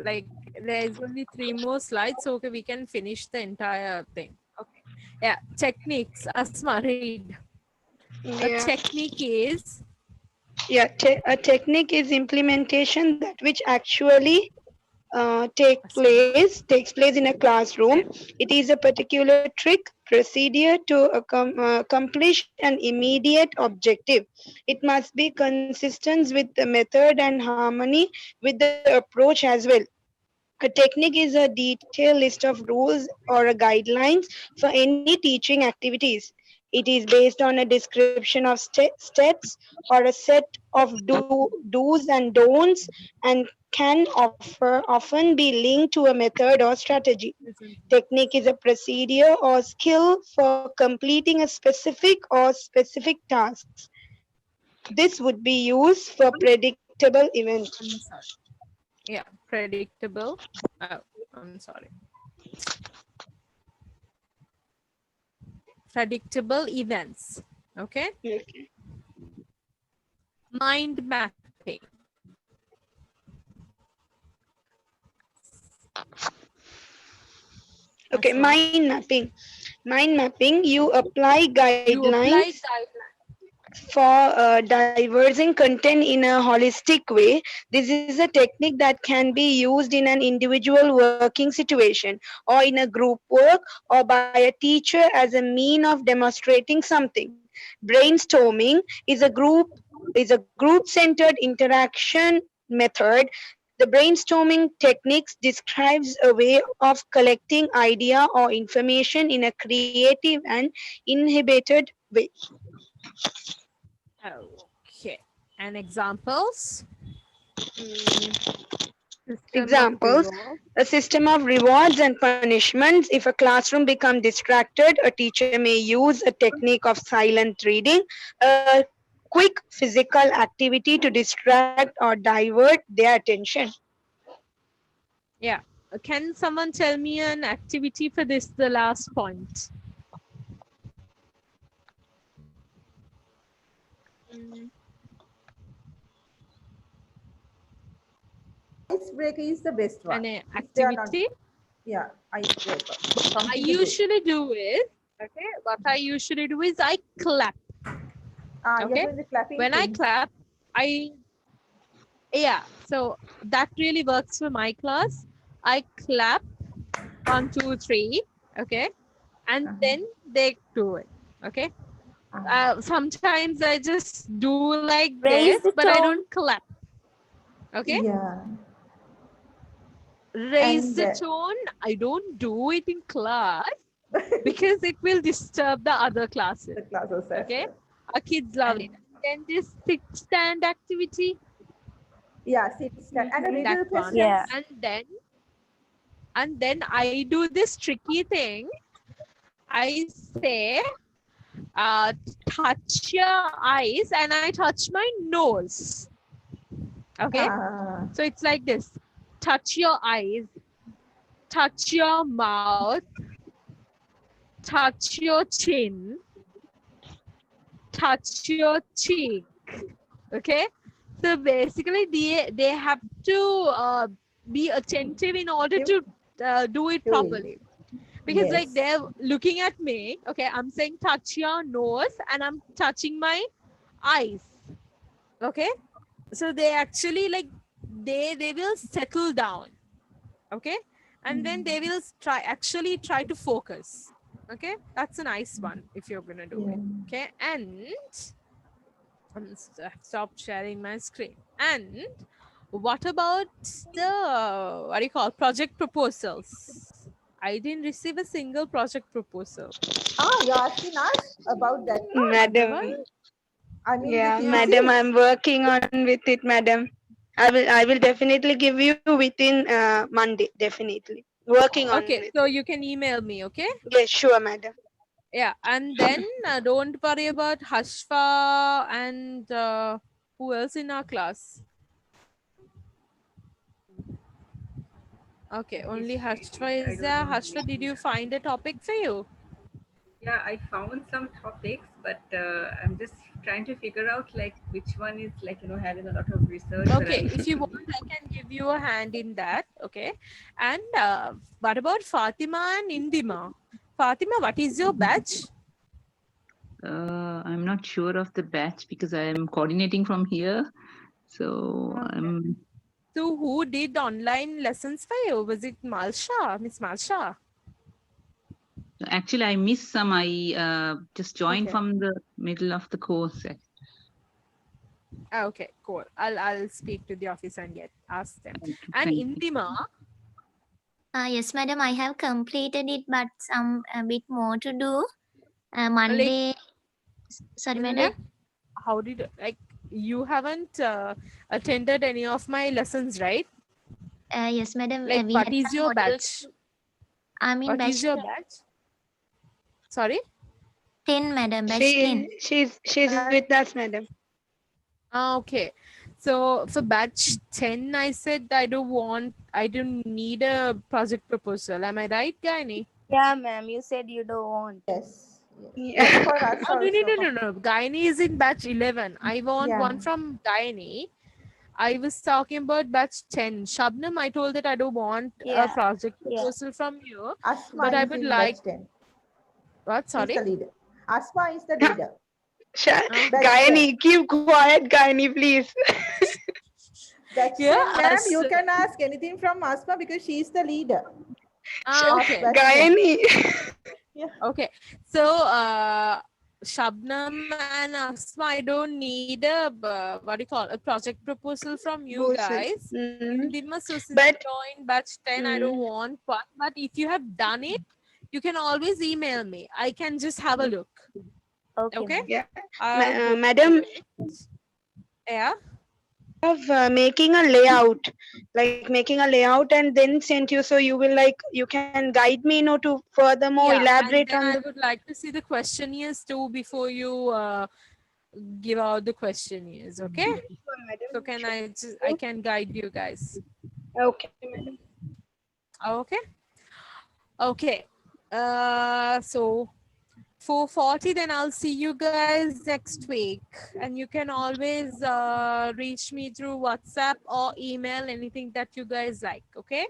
Like there's only 3 more slides, so okay, we can finish the entire thing. Okay. Yeah, techniques. Asma, read. A Yeah. technique is Yeah, a technique is implementation that which actually takes place in a classroom. It is a particular trick procedure to accomplish an immediate objective. It must be consistent with the method and harmony with the approach as well. A technique is a detailed list of rules or a guidelines for any teaching activities. It is based on a description of steps or a set of do's and don'ts, and can often be linked to a method or strategy. Technique is a procedure or skill for completing a specific tasks. This would be used for predictable events. I'm sorry. Yeah, predictable. Oh, I'm sorry. Predictable events. Okay. Okay. Mind mapping. Okay, Asma. mind mapping. Mind mapping, you apply You apply guidelines guidelines. for diverging content in a holistic way. This is a technique that can be used in an individual working situation or in a group work or by a teacher as a mean of demonstrating something. Brainstorming is a group centered interaction method. The brainstorming techniques describes a way of collecting idea or information in a creative and inhibited way. Okay. And examples? System of Examples, reward. a system of rewards and punishments. If a classroom becomes distracted, a teacher may use a technique of silent reading, a quick physical activity to distract or divert their attention. Yeah. Can someone tell me an activity for this, the last point? Icebreaker is the best one. An If they are not, activity? yeah, icebreaker. What I Something to do. usually do is, okay, what I usually do is I clap. You're Okay. doing the clapping When I thing. clap, yeah, so that really works for my class. I clap 1, 2, 3, okay, and then they do it, okay. Sometimes I just do like Raise this, the but I tone. don't clap, okay. Yeah. Raise And the tone. I don't do it in class because it will disturb the other classes. the classes as Okay, well. our kids love it. Then this sit stand activity. Yeah, sit, stand, and a That riddle one. questions. Yeah. And then I do this tricky thing. I say, touch your eyes, and I touch my nose. Okay, so it's like this: touch your eyes, touch your mouth, touch your chin, touch your cheek. Okay, so basically they have to be attentive in order to do it properly, because like they're looking at me. Okay, I'm saying touch your nose and I'm touching my eyes. Okay, so they actually like they will settle down. Okay, and then they will try to focus. Okay, that's a nice one if you're gonna do it. Okay, and Stop sharing my screen. And what about the what do you call project proposals? I didn't receive a single project proposal. Yasmin asked about that part. Everyone? Madam, I mean, yeah, with Yeah. madam, disease. I'm working on with it, madam. I will definitely give you within Monday, definitely. Working on Okay, with so it. you can email me, okay? Yes, sure, madam. Yeah, and then don't worry about Hashfa and who else in our class? Okay, only Hashfa I is don't there. know. Hashfa, did you find a topic for you? Yeah, I found some topics, but I'm just trying to figure out like which one is like having a lot of research that I Okay, need if you to want, do. I can give you a hand in that. Okay, and what about Fatima and Indima? Fatima, what is your batch? I'm not sure of the batch because I am coordinating from here. So Okay. I'm So who did online lessons for you? Was it Malsha, Miss Malsha? actually I missed some. I just joined Okay. from the middle of the course. Okay, cool. I'll speak to the office and get ask them. And Thank you. Indima, Yes, madam, I have completed it, but some a bit more to do. like Monday, sorry, madam. like how did like you haven't attended any of my lessons, right? Yes, madam, Like we what had is some your models. batch? I'm in What is batch your batch? Sorry? 10, madam, batch 10. She's with us, madam. Ah, okay. So for batch 10, I said I don't need a project proposal. Am I right, Gaini? Yeah, ma'am. You said you don't want. Yes, yes. Yes, Yeah. for us Oh, no, no, also. no, no, no. Gaini is in batch 11. I want Yeah. one from Gaini. I was talking about batch 10. Shabnam, I told that I don't want a Yeah, project yeah. proposal from you, Asma but I is would in like batch 10. what? She's Sorry? the leader. Asma is the leader. Okay. Batch 10. Gaini, keep quiet, Gaini, please. Batch Yeah. 10, ma'am, you can ask anything from Asma because she's the leader of Okay. batch 10. Gaini. Yeah. Okay. So, Shabnam and Asma, I don't need a what do you call a project proposal from you Proposal. guys. Indima, so since But you joined batch 10, I don't want one. But if you have done it, you can always email me. I can just have a look. Okay, Okay. ma'am. yeah, I'll go madam, through it. Yeah. of making a layout, like making a layout and then send you, so you will like you can guide me, to furthermore Yeah. elaborate And then on the. I would like to see the questionnaires too before you give out the questionnaires. Okay. Sure, madam. So can Sure. I can guide you guys. Okay, madam. Okay. Okay. So 4:40, then I'll see you guys next week. And you can always reach me through WhatsApp or email, anything that you guys like. Okay.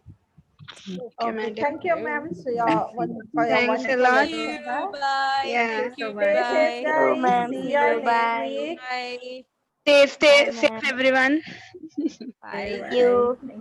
Okay, Okay. madam. Thank you, ma'am, for your Thanks a wonderful lot. See lecture. you. Bye. Thank Yeah. you Thank so you. much. Stay safe, Bye. See you, guys. ma'am. See See you you. next Bye. Bye. week. Bye. Stay Bye, safe, ma'am. everyone. Thank Bye. Bye. you. Thank Bye. you.